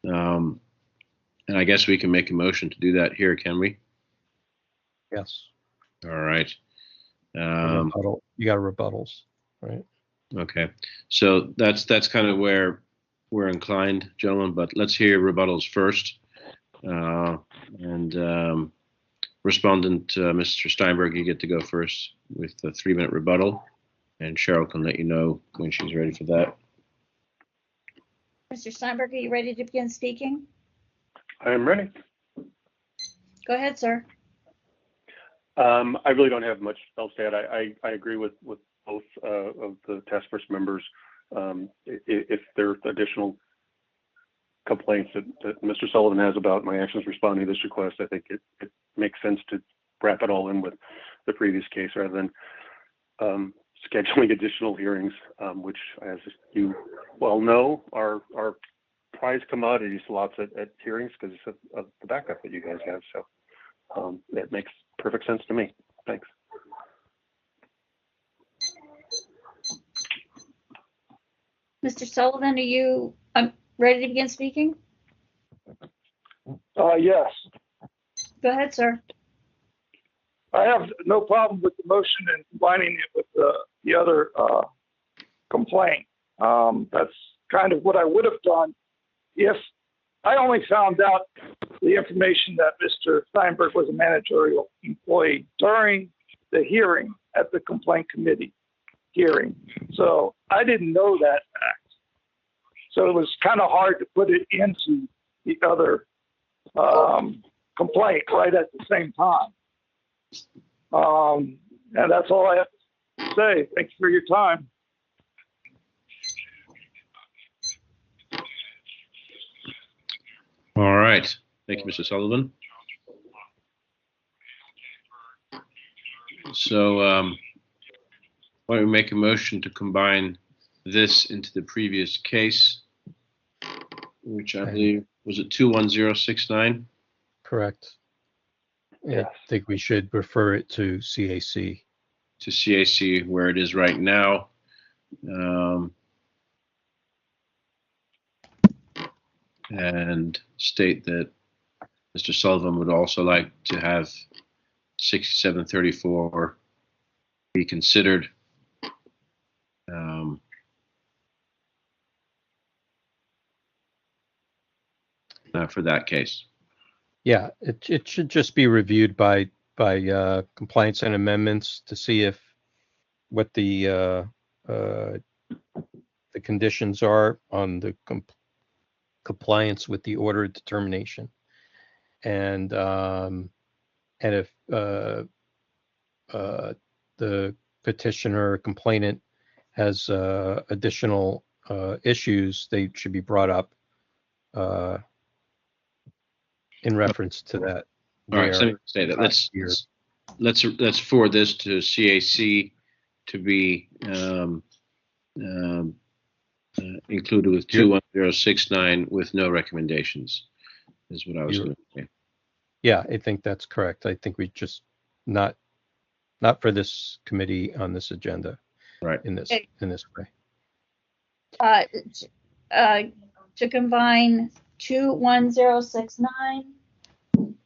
And I guess we can make a motion to do that here, can we? Yes. All right. You got rebuttals, right? Okay. So that's kind of where we're inclined, gentlemen, but let's hear rebuttals first. And respondent, Mr. Steinberg, you get to go first with the 3-minute rebuttal, and Cheryl can let you know when she's ready for that. Mr. Steinberg, are you ready to begin speaking? I am ready. Go ahead, sir. I really don't have much else to add. I agree with both of the task force members. If there are additional complaints that Mr. Sullivan has about my actions responding to this request, I think it makes sense to wrap it all in with the previous case rather than scheduling additional hearings, which, as you well know, are prize commodity slots at hearings because of the backup that you guys have. So it makes perfect sense to me. Thanks. Mr. Sullivan, are you ready to begin speaking? Yes. Go ahead, sir. I have no problem with the motion and combining it with the other complaint. That's kind of what I would have done if I only found out the information that Mr. Steinberg was a managerial employee during the hearing at the complaint committee hearing. So I didn't know that fact. So it was kind of hard to put it into the other complaint right at the same time. And that's all I have to say. Thanks for your time. All right. Thank you, Mr. Sullivan. So why don't we make a motion to combine this into the previous case, which I Okay. believe was it 21069? Correct. Yes. I think we should refer it to CAC. To CAC where it is right now. And state that Mr. Sullivan would also like to have 6734 be considered. For that case. Yeah, it should just be reviewed by compliance and amendments to see if what the conditions are on the compliance with the order of determination, and if the petitioner or complainant has additional issues, they should be brought up in reference to that. All right, so let me say that. Let's forward this to CAC to be included with 21069 with no recommendations, is what I was going to say. Yeah, I think that's correct. I think we just not for this committee on this agenda, right? In this way. To combine 21069,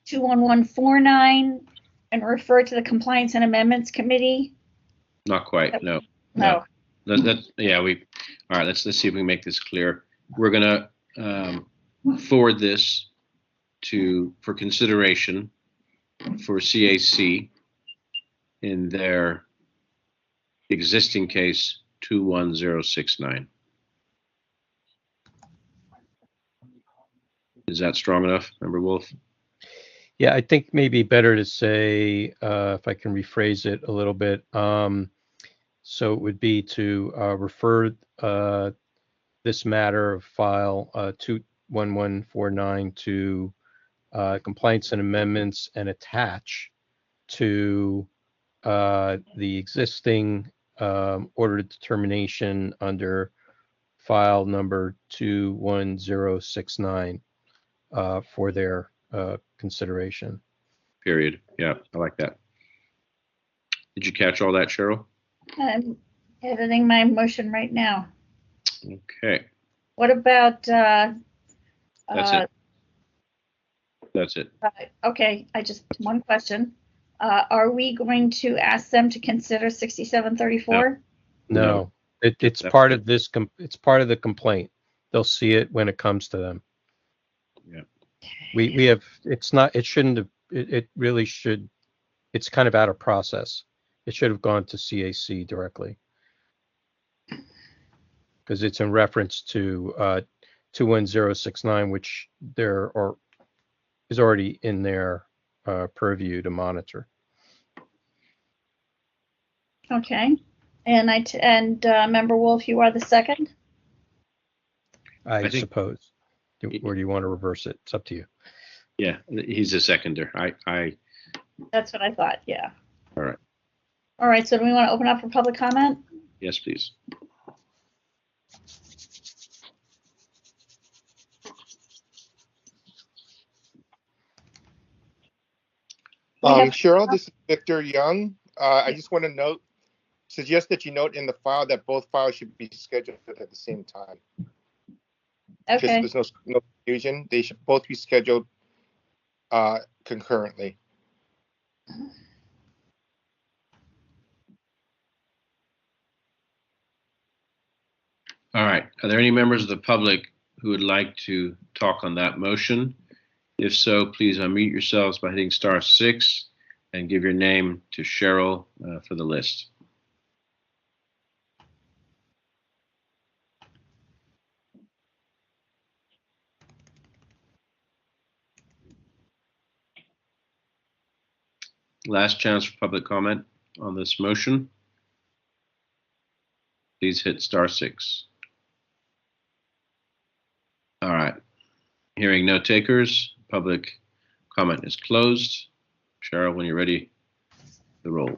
21149, and refer to the Compliance and Amendments Committee? Not quite. No. No. Yeah. All right. Let's see if we can make this clear. We're gonna forward this for consideration for CAC in their existing case 21069. Is that strong enough, Member Wolf? Yeah, I think maybe better to say, if I can rephrase it a little bit. So it would be to refer this matter of file 21149 to compliance and amendments and attach to the existing order of determination under file number 21069 for their consideration. Period. Yeah, I like that. Did you catch all that, Cheryl? I'm editing my motion right now. Okay. What about? That's it. That's it. Okay, one question. Are we going to ask them to consider 6734? No. It's part of this. It's part of the complaint. They'll see it when it comes to them. Yeah. We have. It's not. It shouldn't have. It really should. It's kind of out of process. It should have gone to CAC directly because it's in reference to 21069, which is already in their purview to monitor. Okay. And Member Wolf, you are the second? I suppose. Or do you want to reverse it? It's up to you. Yeah, he's a seconder. That's what I thought, yeah. All right. All right, so do we want to open up for public comment? Yes, please. Cheryl, this is Victor Young. I just want to suggest that you note in the file that both files should be scheduled at the same time. Okay. Just there's no confusion. They should both be scheduled concurrently. All right. Are there any members of the public who would like to talk on that motion? If so, please unmute yourselves by hitting *6 and give your name to Cheryl for the list. Last chance for public comment on this motion. Please hit *6. All right. Hearing no takers, public comment is closed. Cheryl, when you're ready, the roll.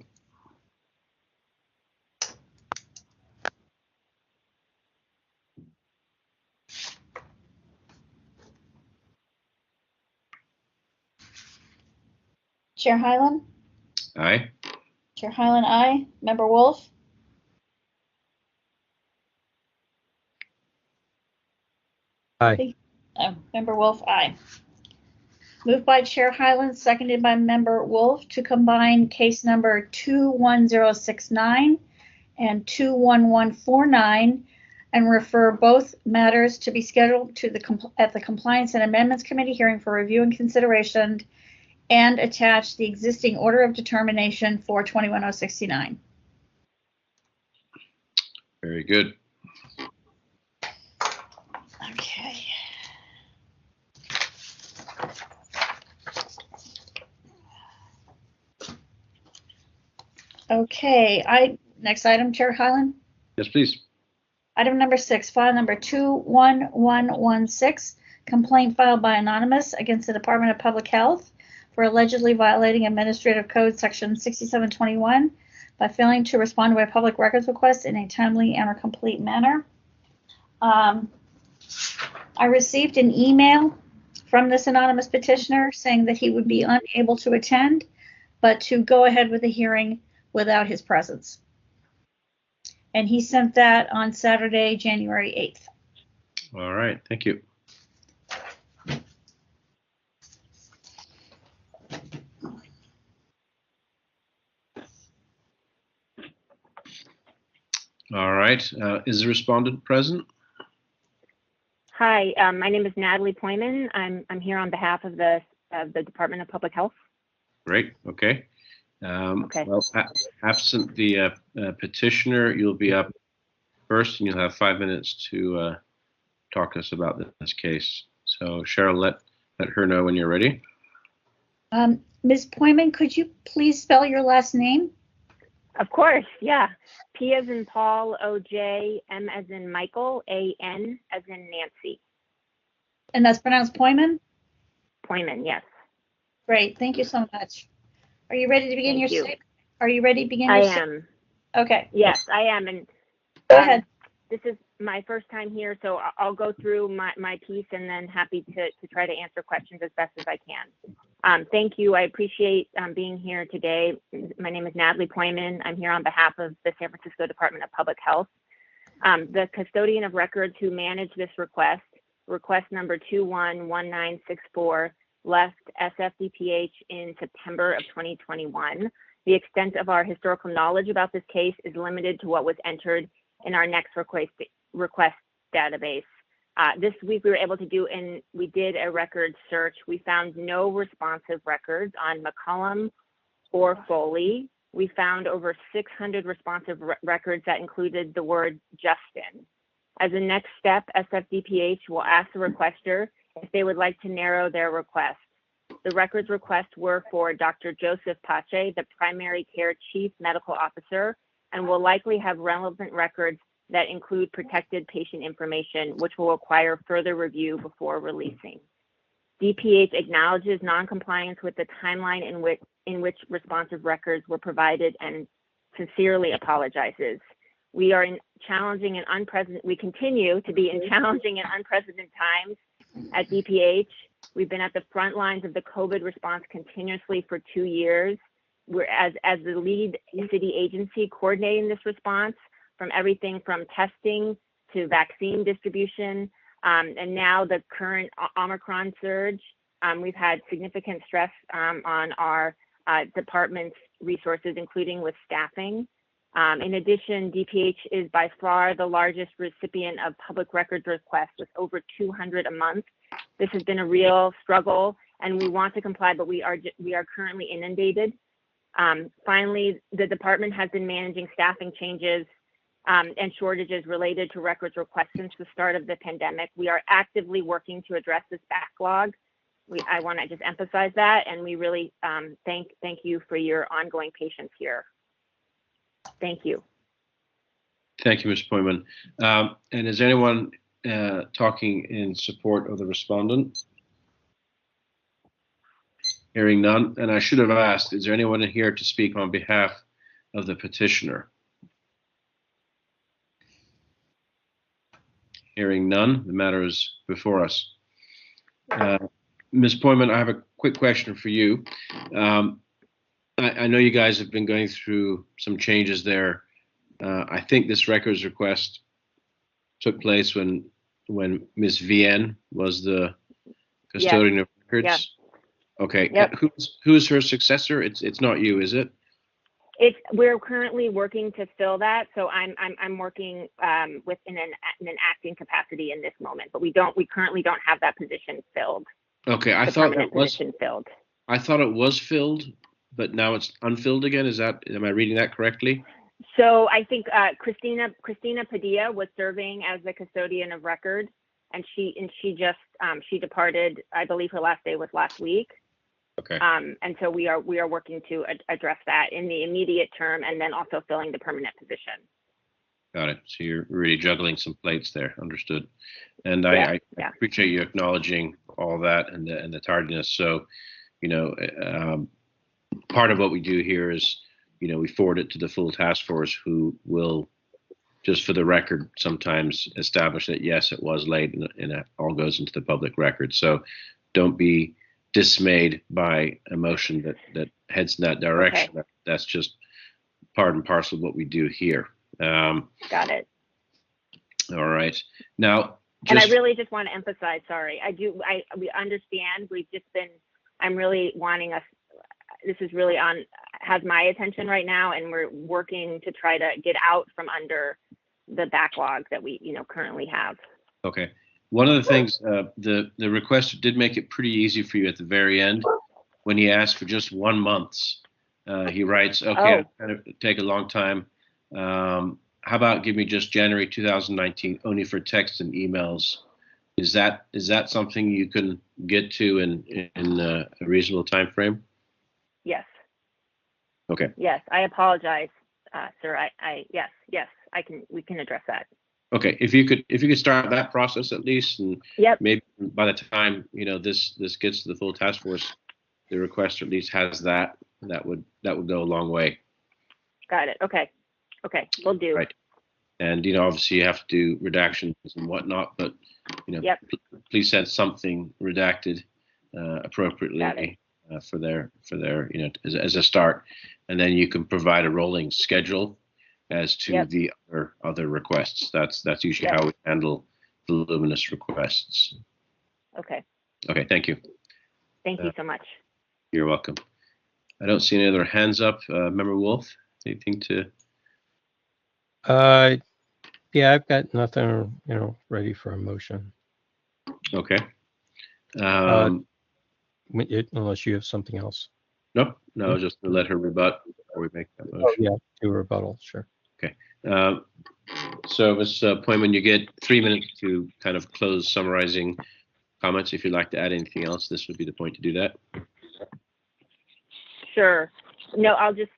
Chair Hyland? Aye. Chair Hyland, aye. Member Wolf? Aye. Member Wolf, aye. Moved by Chair Hyland, seconded by Member Wolf to combine case number 21069 and 21149 and refer both matters to be scheduled to at the Compliance and Amendments Committee hearing for review and consideration, and attach the existing order of determination for 21069. Very good. Okay. Okay, next item, Chair Hyland. Yes, please. Item number 6, file number 21116, complaint filed by Anonymous against the Department of Public Health for allegedly violating Administrative Code Section 6721 by failing to respond to a public records request in a timely and or complete manner. I received an email from this anonymous petitioner saying that he would be unable to attend, but to go ahead with the hearing without his presence. And he sent that on Saturday, January 8th. All right. Thank you. All right. Is the respondent present? Hi, my name is Natalie Poyman. I'm here on behalf of the Department of Public Health. Great. Okay. Okay. Well, absent the petitioner, you'll be up first, and you'll have 5 minutes to talk to us about this case. So, Cheryl, let her know when you're ready. Ms. Poyman, could you please spell your last name? Of course, yeah. P as in Paul, O-J, M as in Michael, A-N as in Nancy. And that's pronounced Poyman? Poyman, yes. Great, thank you so much. Are you ready to begin your statement? Are you ready to begin I your am. Okay. Yes, I am. And go ahead. This is my first time here, so I'll go through my piece and then happy to try to answer questions as best as I can. Thank you. I appreciate being here today. My name is Natalie Poyman. I'm here on behalf of the San Francisco Department of Public Health. The custodian of records who managed this request number 211964, left SFDPH in September of 2021. The extent of our historical knowledge about this case is limited to what was entered in our next request database. This week we were able to we did a record search. We found no responsive records on McCollum or Foley. We found over 600 responsive records that included the word Justin. As a next step, SFDPH will ask the requester if they would like to narrow their request. The records requests were for Dr. Joseph Pache, the primary care chief medical officer, and will likely have relevant records that include protected patient information, which will require further review before releasing. DPH acknowledges noncompliance with the timeline in which responsive records were provided and sincerely apologizes. We are in challenging and unprecedented. We continue to be in challenging and unprecedented times at DPH. We've been at the front lines of the COVID response continuously for 2 years. We're as the lead city agency coordinating this response, from everything from testing to vaccine distribution, and now the current Omicron surge. We've had significant stress on our department's resources, including with staffing. In addition, DPH is by far the largest recipient of public records requests, with over 200 a month. This has been a real struggle, and we want to comply, but we are currently inundated. Finally, the department has been managing staffing changes and shortages related to records requests since the start of the pandemic. We are actively working to address this backlog. I want to just emphasize that, and we really thank you for your ongoing patience here. Thank you. Thank you, Ms. Poyman. And is anyone talking in support of the respondent? Hearing none, and I should have asked, is there anyone here to speak on behalf of the petitioner? Hearing none, the matter is before us. Ms. Poyman, I have a quick question for you. I know you guys have been going through some changes there. I think this records request took place when Ms. VN was the custodian of records. Yeah. Okay. Yep. Who's her successor? It's not you, is it? We're currently working to fill that, so I'm working within an acting capacity in this moment, but we currently don't have that position filled. Okay, I thought it was filled. I thought it was filled, but now it's unfilled again. Am I reading that correctly? So I think Christina Padilla was serving as the custodian of record, and she departed. I believe her last day was last week. Okay. And so we are working to address that in the immediate term, and then also filling the permanent position. Got it. So you're really juggling some plates there. Understood. And I appreciate you acknowledging all that and the tardiness. So, part of what we do here is, we forward it to the full task force, who will, just for the record, sometimes establish that yes, it was late, and it all goes into the public record. So don't be dismayed by a motion that heads in that direction. Okay. That's just part and parcel of what we do here. Got it. All right. Now, and I really just want to emphasize, sorry, we understand. I'm really wanting us, this is really has my attention right now, and we're working to try to get out from under the backlog that we, currently have. Okay. One of the things, the request did make it pretty easy for you at the very end when he asked for just 1 month. He writes, okay, it's going to take a long time. How about give me just January 2019, only for text and emails? Is that something you can get to in a reasonable time frame? Yes. Okay. Yes, I apologize, sir. Yes, we can address that. Okay, if you could start that process at least, and maybe by the time this gets to the full task force, the requester at least has that would go a long way. Got it. Okay, we'll do. Right, and obviously you have to do redactions and whatnot, but please send something redacted appropriately for their as a start, and then you can provide a rolling schedule as to the other requests. That's usually how we handle voluminous requests. Okay. Okay, thank you. Thank you so much. You're welcome. I don't see any other hands up. Member Wolf, anything to? Yeah, I've got nothing, ready for a motion. Okay. Unless you have something else. No, just to let her rebut before we make that motion. Yeah, do a rebuttal, sure. Okay. So, Ms. Poyman, you get 3 minutes to kind of close summarizing comments. If you'd like to add anything else, this would be the point to do that. Sure. No, I'll just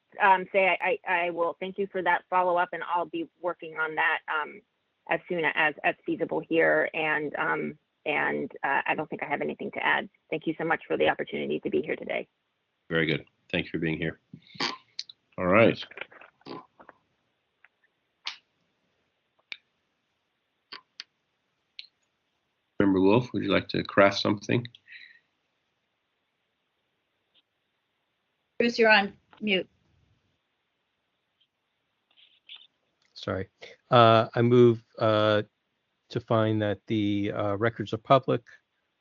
say I will thank you for that follow-up, and I'll be working on that as soon as feasible here. And I don't think I have anything to add. Thank you so much for the opportunity to be here today. Very good. Thank you for being here. All right. Member Wolf, would you like to craft something? Bruce, you're on mute. Sorry. I move to find that the records are public.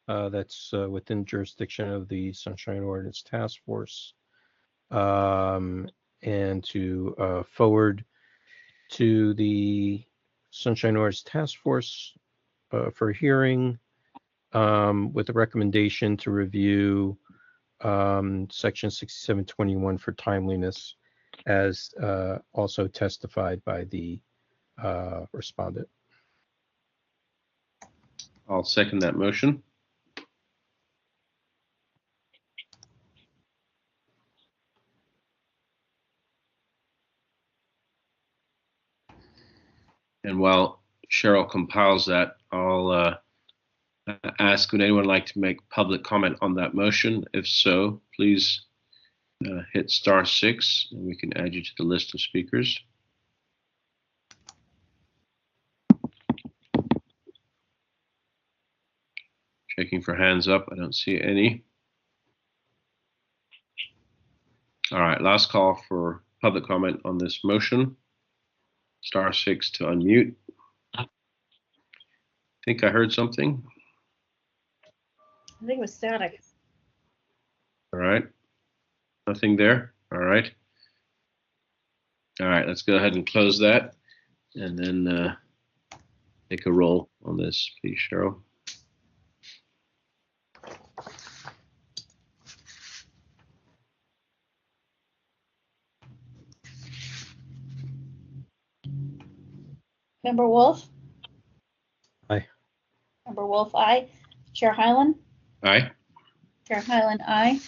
That's within jurisdiction of the Sunshine Ordinance Task Force, and to forward to the Sunshine Ordinance Task Force for hearing, with a recommendation to review Section 6721 for timeliness, as also testified by the respondent. I'll second that motion. And while Cheryl compiles that, I'll ask, would anyone like to make public comment on that motion? If so, please hit *6 and we can add you to the list of speakers. Checking for hands up. I don't see any. All right, last call for public comment on this motion. *6 to unmute. I think I heard something. I think it was static. All right. Nothing there. All right. All right, let's go ahead and close that and then take a roll on this, please, Cheryl. Member Wolf? Aye. Member Wolf, aye. Chair Hyland? Aye. Chair Hyland, aye.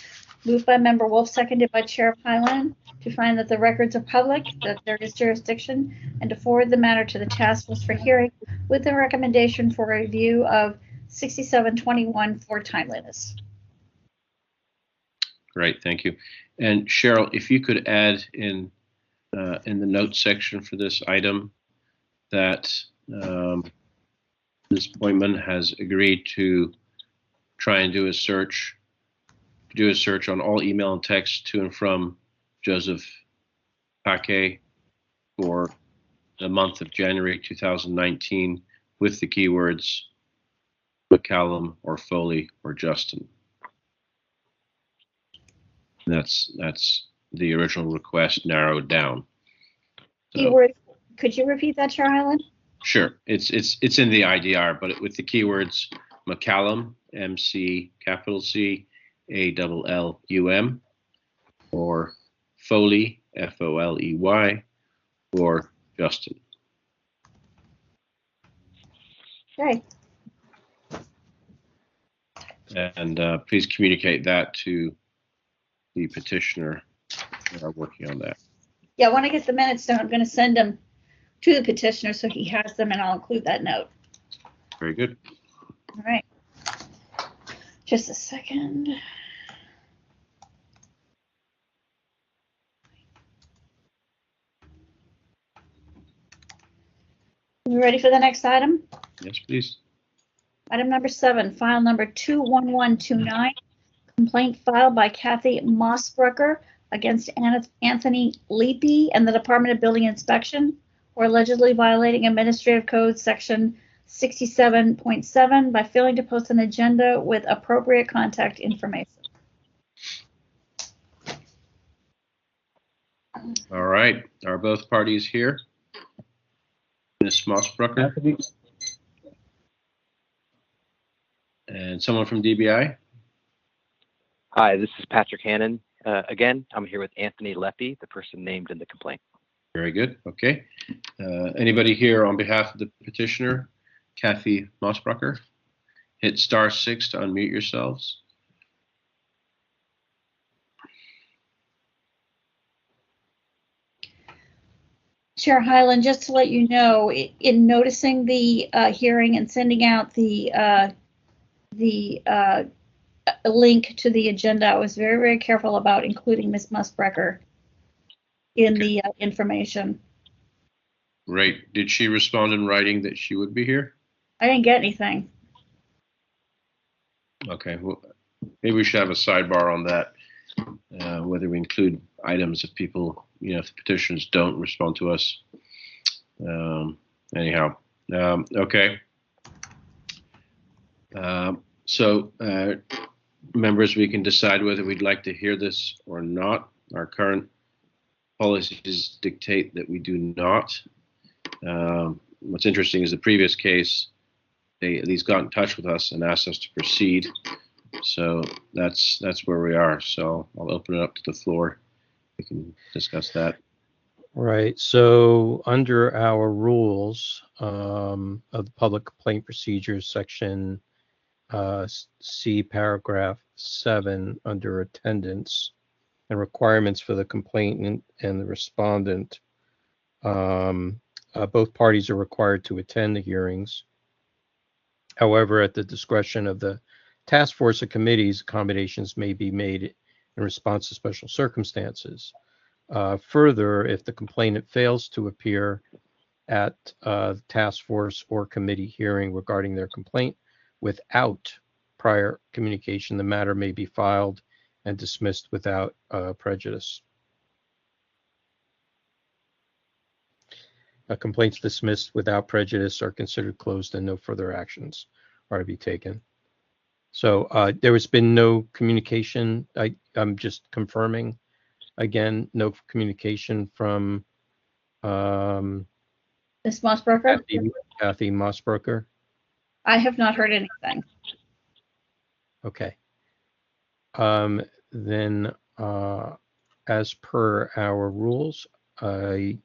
Moved by Member Wolf, seconded by Chair Hyland, to find that the records are public, that there is jurisdiction, and to forward the matter to the task force for hearing with the recommendation for review of 6721 for timeliness. Great, thank you. And Cheryl, if you could add in the notes section for this item that Ms. Boyman has agreed to try and do a search on all email and text to and from Joseph Paquet for the month of January 2019 with the keywords McCallum or Foley or Justin. That's the original request narrowed down. So, could you repeat that, Chair Hyland? sure, it's in the IDR, but with the keywords McCallum, MC capital C ALLUM, or Foley, FOLEY, or Justin. Okay. And please communicate that to the petitioner. We are working on that. Yeah, when I get the minutes done, I'm going to send them to the petitioner so he has them, and I'll include that note. Very good. All right. Just a second. You ready for the next item? Yes, please. Item number 7, file number 21129, complaint filed by Kathy Mossbrucker against Anthony Leapy and the Department of Building Inspection for allegedly violating Administrative Code Section 67.7 by failing to post an agenda with appropriate contact information. All right. Are both parties here? Ms. Mossbrucker? And someone from DBI? Hi, this is Patrick Hannon. Again, I'm here with Anthony Leppy, the person named in the complaint. Very good. Okay. Anybody here on behalf of the petitioner, Kathy Mossbrucker? Hit *6 to unmute yourselves. Chair Hyland, just to let you know, in noticing the hearing and sending out the link to the agenda, I was very, very careful about including Ms. Mossbrucker in the information. Right. Did she respond in writing that she would be here? I didn't get anything. Okay. Well, maybe we should have a sidebar on that, whether we include items if people, if the petitioners don't respond to us. Anyhow, okay. So, members, we can decide whether we'd like to hear this or not. Our current policies dictate that we do not. What's interesting is the previous case, they at least got in touch with us and asked us to proceed. So that's where we are. So I'll open it up to the floor. We can discuss that. Right. So under our rules of the public complaint procedures, section C, paragraph 7, under attendance and requirements for the complainant and the respondent, both parties are required to attend the hearings. However, at the discretion of the task force or committees, accommodations may be made in response to special circumstances. Further, if the complainant fails to appear at the task force or committee hearing regarding their complaint without prior communication, the matter may be filed and dismissed without prejudice. Complaints dismissed without prejudice are considered closed and no further actions are to be taken. So there has been no communication. I'm just confirming again, no communication from Ms. Mossbroker? Kathy Mossbroker. I have not heard anything. Okay. Then as per our rules, I'm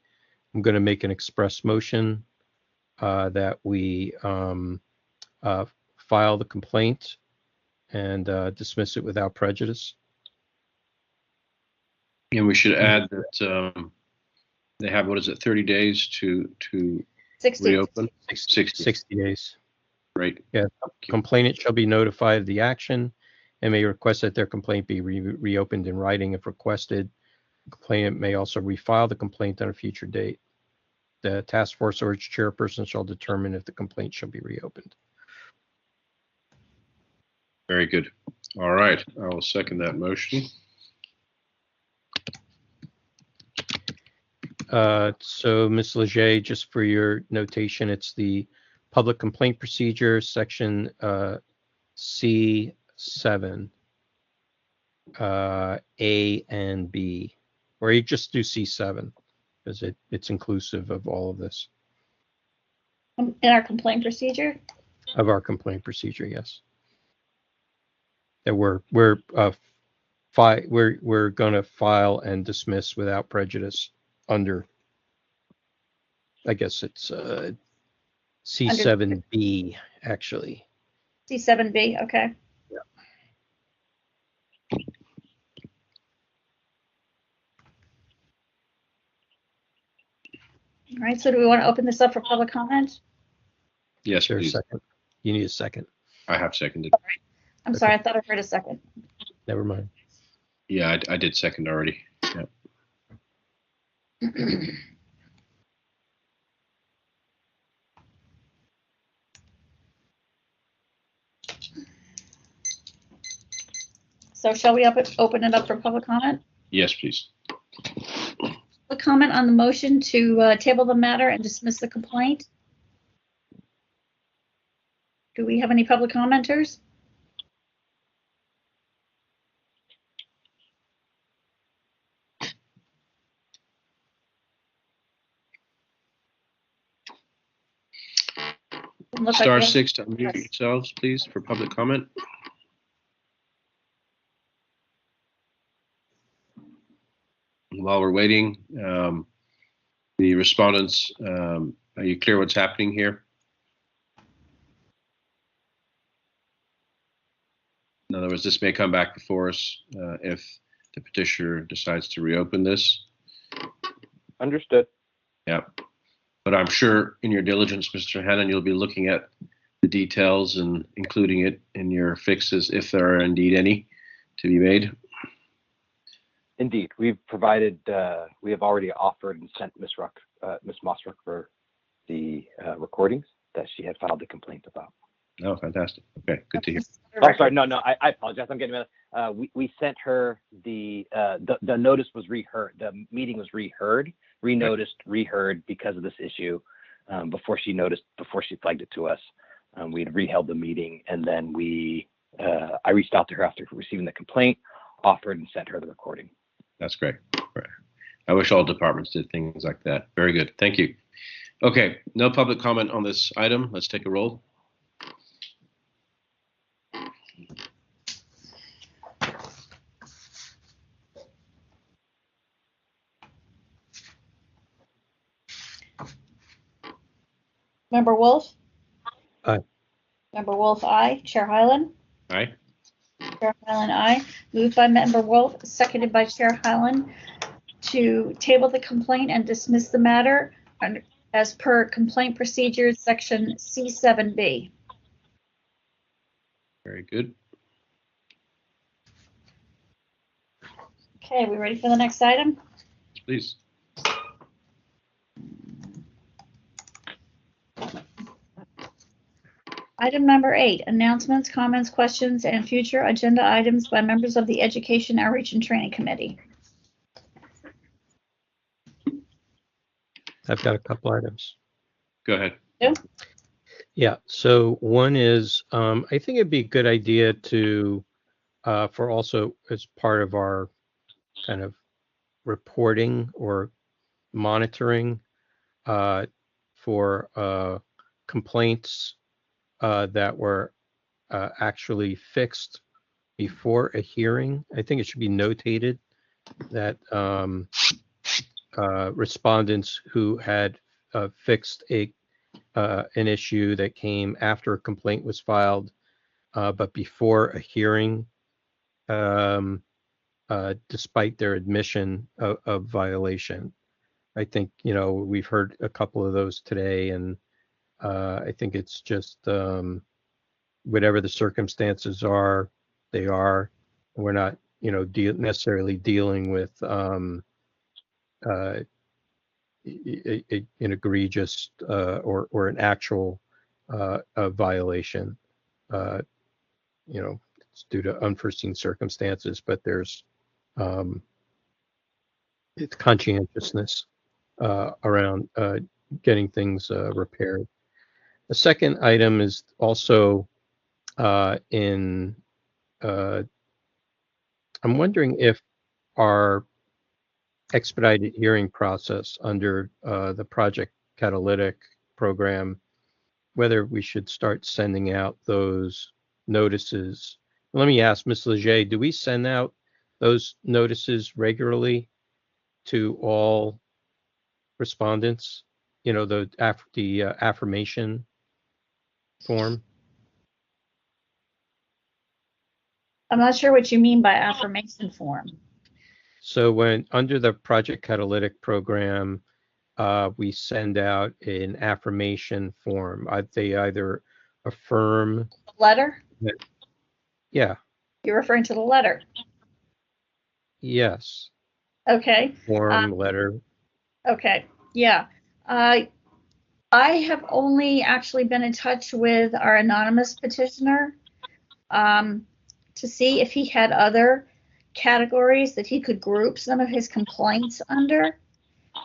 going to make an express motion that we file the complaint and dismiss it without prejudice. And we should add that they have, 30 days to 60. reopen? 60 days. Right. Yeah. Complainant shall be notified of the action and may request that their complaint be reopened in writing if requested. Complainant may also refile the complaint on a future date. The task force or its chairperson shall determine if the complaint shall be reopened. Very good. All right. I will second that motion. So Ms. Leger, just for your notation, it's the public complaint procedure, section C7, A and B, or you just do C7 because it's inclusive of all of this. In our complaint procedure? Of our complaint procedure, yes. That we're going to file and dismiss without prejudice under, I guess it's C7B actually. C7B, okay. Yeah. All right, so do we want to open this up for public comment? Yes, Sure, please. second. You need a second. I have seconded. I'm sorry, I thought I heard a second. Never mind. Yeah, I did second already. Yeah. So shall we open it up for public comment? Yes, please. Public comment on the motion to table the matter and dismiss the complaint? Do we have any public commenters? Star 6 to unmute yourselves, please, for public comment. While we're waiting, the respondents, are you clear what's happening here? In other words, this may come back before us if the petitioner decides to reopen this. Understood. Yeah. But I'm sure in your diligence, Mr. Hannon, you'll be looking at the details and including it in your fixes if there are indeed any to be made. Indeed, we've provided, we have already offered and sent Ms. Mossbrook for the recordings that she had filed a complaint about. Oh, fantastic. Okay, good to hear. Oh, sorry, no, I apologize. I'm getting we sent her the notice was reheard. The meeting was reheard, renoticed, reheard because of this issue. Before she flagged it to us, we had reheld the meeting, and then I reached out to her after receiving the complaint, offered and sent her the recording. That's great. I wish all departments did things like that. Very good. Thank you. Okay, no public comment on this item. Let's take a roll. Member Wolf? Aye. Member Wolf, aye. Chair Hyland? Aye. Chair Hyland, aye. Moved by Member Wolf, seconded by Chair Hyland to table the complaint and dismiss the matter as per complaint procedures section C7B. Very good. Okay, we ready for the next item? Please. Item number 8, announcements, comments, questions, and future agenda items by members of the Education, Outreach, and Training Committee. I've got a couple items. Go ahead. Yeah. So one is, I think it'd be a good idea to, for also as part of our kind of reporting or monitoring for complaints that were actually fixed before a hearing. I think it should be notated that respondents who had fixed an issue that came after a complaint was filed, but before a hearing, despite their admission of violation. I think, we've heard a couple of those today, and I think it's just whatever the circumstances are, they are. We're not, necessarily dealing with an egregious or an actual violation. It's due to unforeseen circumstances, but there's it's conscientiousness around getting things repaired. The second item is also I'm wondering if our expedited hearing process under the Project Catalytic program, whether we should start sending out those notices. Let me ask Ms. Leger, do we send out those notices regularly to all respondents? The affirmation form? I'm not sure what you mean by affirmation form. So when under the Project Catalytic program, we send out an affirmation form. They either affirm. Letter? Yeah. You're referring to the letter? Yes. Okay. Form, letter. Okay. Yeah. I have only actually been in touch with our anonymous petitioner to see if he had other categories that he could group some of his complaints under.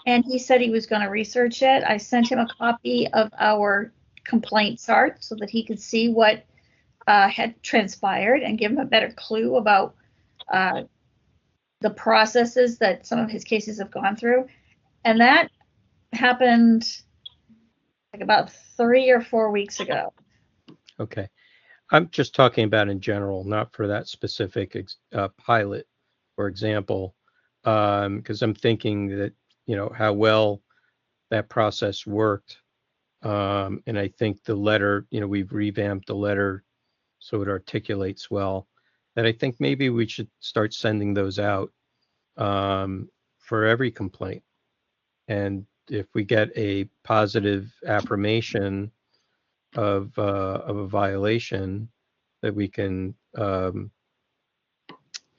And he said he was going to research it. I sent him a copy of our complaint chart so that he could see what had transpired and give him a better clue about the processes that some of his cases have gone through. And that happened like about 3 or 4 weeks ago. Okay. I'm just talking about in general, not for that specific pilot, for example, because I'm thinking that, how well that process worked. And I think the letter, we've revamped the letter so it articulates well, that I think maybe we should start sending those out for every complaint. And if we get a positive affirmation of a violation, that we can,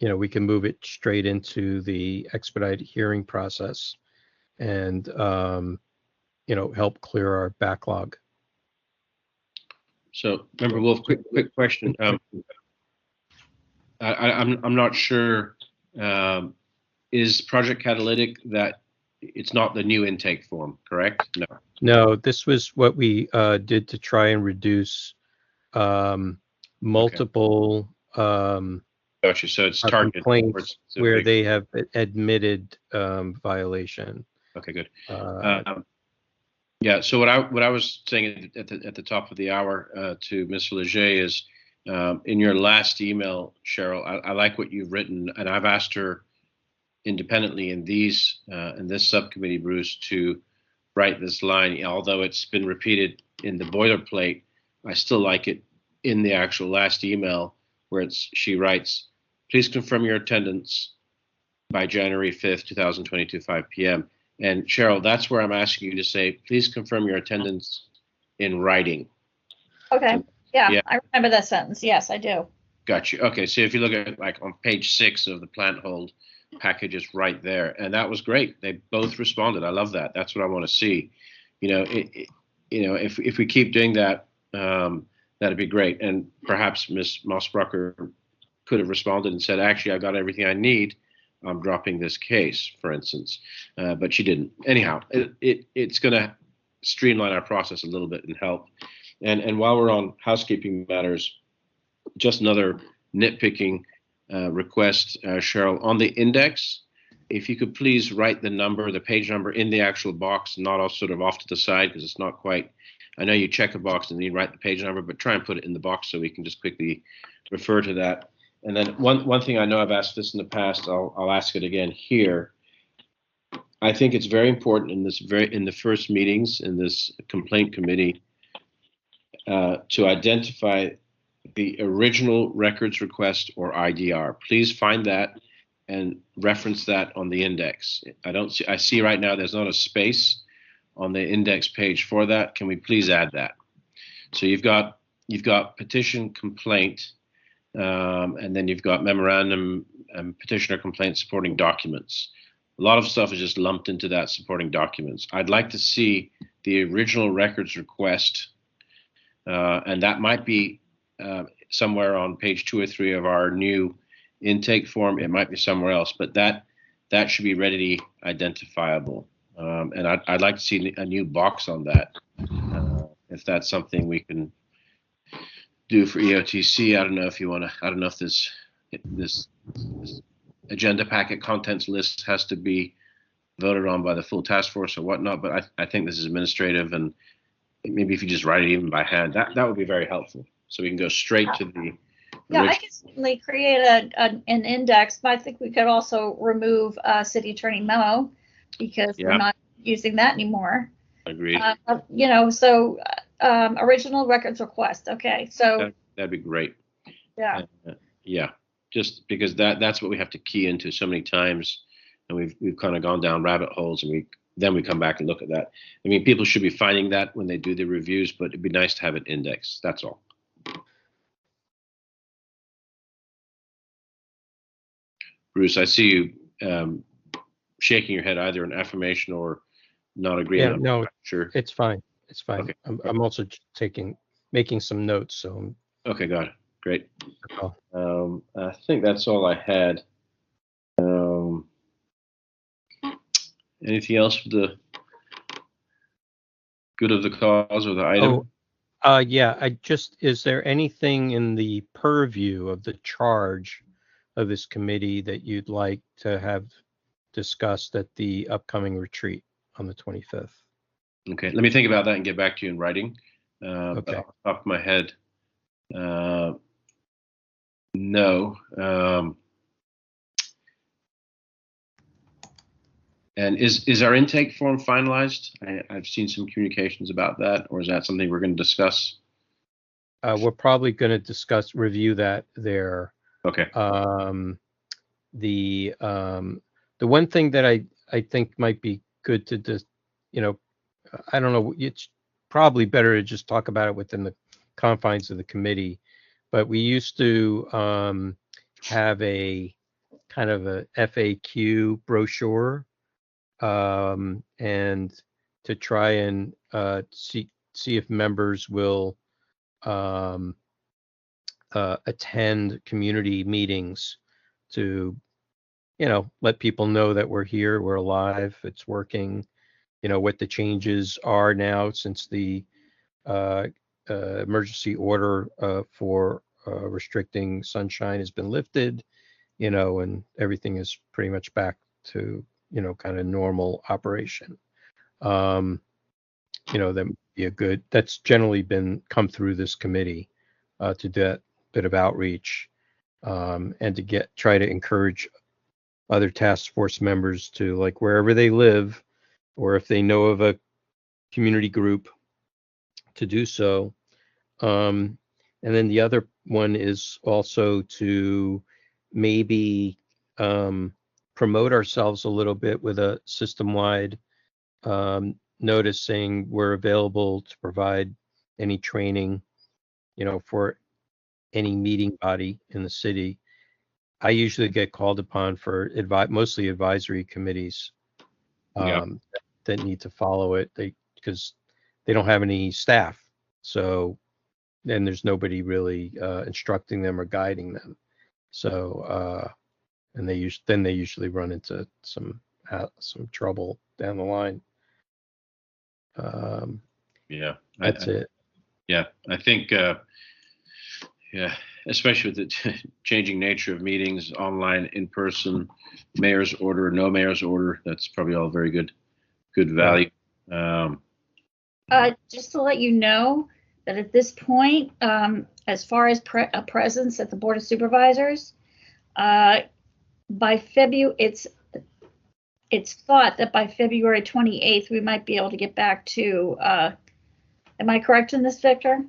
we can move it straight into the expedited hearing process and, help clear our backlog. So, Member Wolf, quick question. I'm not sure. Is Project Catalytic that it's not the new intake form, correct? No. No, this was what we did to try and reduce multiple Gotcha. So it's targeted complaints where they have admitted violation. Okay, good. Yeah. So what I was saying at the top of the hour to Ms. Leger is, in your last email, Cheryl, I like what you've written, and I've asked her independently in this subcommittee, Bruce, to write this line. Although it's been repeated in the boilerplate, I still like it in the actual last email where she writes, "Please confirm your attendance by January 5th, 2022, 5 p.m." And Cheryl, that's where I'm asking you to say, please confirm your attendance in writing. Okay. Yeah. I remember that sentence. Yes, I do. Got you. Okay. So if you look at like on page 6 of the plant hold package, is right there. And that was great. They both responded. I love that. That's what I want to see. If we keep doing that, that'd be great. And perhaps Ms. Mossbrucker could have responded and said, actually, I got everything I need. I'm dropping this case, for instance, but she didn't. Anyhow, it's going to streamline our process a little bit and help. And while we're on housekeeping matters, just another nitpicking request, Cheryl, on the index, if you could please write the number, the page number in the actual box, not all sort of off to the side, because it's not quite, I know you check a box and you write the page number, but try and put it in the box so we can just quickly refer to that. And then one thing, I know I've asked this in the past, I'll ask it again here. I think it's very important in the first meetings in this complaint committee to identify the original records request or IDR. Please find that and reference that on the index. I see right now there's not a space on the index page for that. Can we please add that? So you've got petition complaint, and then you've got memorandum and petitioner complaint supporting documents. A lot of stuff is just lumped into that supporting documents. I'd like to see the original records request, and that might be somewhere on page 2 or 3 of our new intake form. It might be somewhere else, but that should be readily identifiable. And I'd like to see a new box on that, if that's something we can do for EOTC. I don't know if you want to. I don't know if this agenda packet contents list has to be voted on by the full task force or whatnot. But I think this is administrative, and maybe if you just write it even by hand, that would be very helpful. So we can go straight to the. Yeah, I can certainly create an index, but I think we could also remove city attorney memo because we're not using that anymore. Agreed. So original records request. Okay, so that'd be great. Yeah. Yeah, just because that's what we have to key into so many times, and we've kind of gone down rabbit holes, and we come back and look at that. I mean, people should be finding that when they do the reviews, but it'd be nice to have it indexed. That's all. Bruce, I see you shaking your head, either in affirmation or not agreeing. Yeah, no, sure. It's fine. It's fine. Okay. I'm also making some notes. So. Okay, got it. Great. Oh. I think that's all I had. Anything else for the good of the cause or the item? Yeah. Is there anything in the purview of the charge of this committee that you'd like to have discussed at the upcoming retreat on the 25th? Okay, let me think about that and get back to you in writing. Okay. Off the top of my head, no. And is our intake form finalized? I've seen some communications about that, or is that something we're going to discuss? We're probably going to review that there. Okay. The one thing that I think might be good to just, I don't know, it's probably better to just talk about it within the confines of the committee, but we used to have a kind of a FAQ brochure, and to try and see if members will attend community meetings to, let people know that we're here, we're alive, it's working, what the changes are now since the emergency order for restricting sunshine has been lifted, and everything is pretty much back to, kind of normal operation. That would be that's generally come through this committee to do that bit of outreach, and to try to encourage other task force members to, like, wherever they live, or if they know of a community group, to do so. And then the other one is also to maybe promote ourselves a little bit with a system-wide notice saying we're available to provide any training, for any meeting body in the city. I usually get called upon for mostly advisory committees that need to follow it, because they don't have any staff. So then there's nobody really instructing them or guiding them. So and then they usually run into some trouble down the line. Yeah, That's it. Yeah, I think, yeah, especially with the changing nature of meetings, online, in person, mayor's order, no mayor's order. That's probably all very good value. Just to let you know that at this point, as far as a presence at the Board of Supervisors, by February, it's thought that by February 28th, we might be able to get back to, am I correct in this, Victor?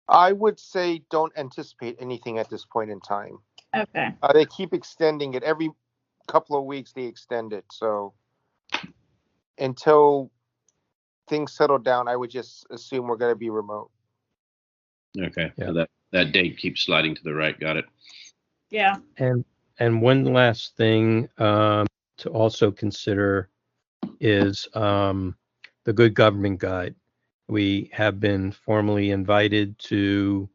I would say don't anticipate anything at this point in time. Okay. They keep extending it. Every couple of weeks they extend it. So until things settle down, I would just assume we're going to be remote. Okay, Yeah. so that date keeps sliding to the right. Got it. Yeah. And one last thing to also consider is the Good Government Guide. We have been formally invited to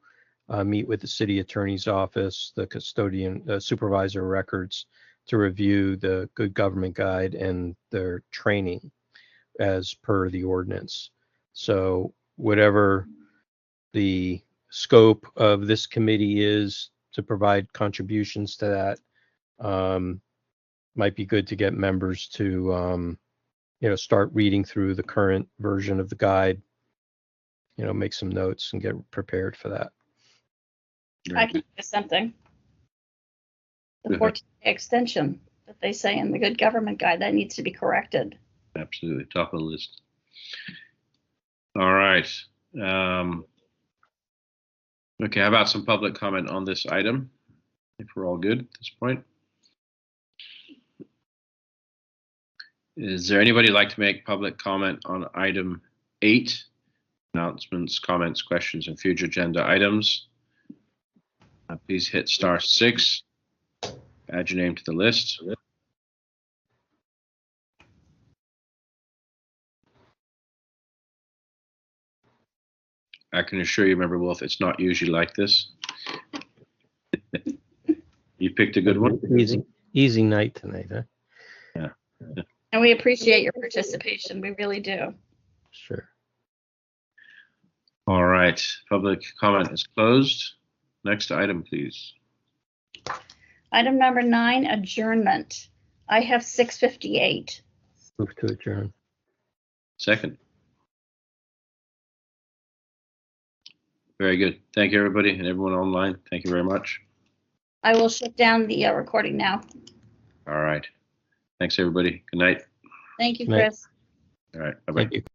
meet with the city attorney's office, the custodian, the supervisor of records, to review the Good Government Guide and their training as per the ordinance. So whatever the scope of this committee is to provide contributions to that, might be good to get members to start reading through the current version of the guide, make some notes and get prepared for that. I can do something. The 14-day extension that they say in the Good Government Guide, that needs to be corrected. Absolutely, top of the list. All right. Okay, how about some public comment on this item? If we're all good at this point. Is there anybody like to make public comment on item 8? Announcements, comments, questions, and future agenda items. Please hit *6. Add your name to the list. I can assure you, Member Wolf, it's not usually like this. You picked a good one. Easy night tonight, huh? Yeah. And we appreciate your participation. We really do. Sure. All right. Public comment is closed. Next item, please. Item number 9, adjournment. I have 6:58. Move to adjourn. Second. Very good. Thank you, everybody, and everyone online. Thank you very much. I will shut down the recording now. All right. Thanks, everybody. Good night. Thank you, Good night. Chris. All right. Bye-bye. Thank you.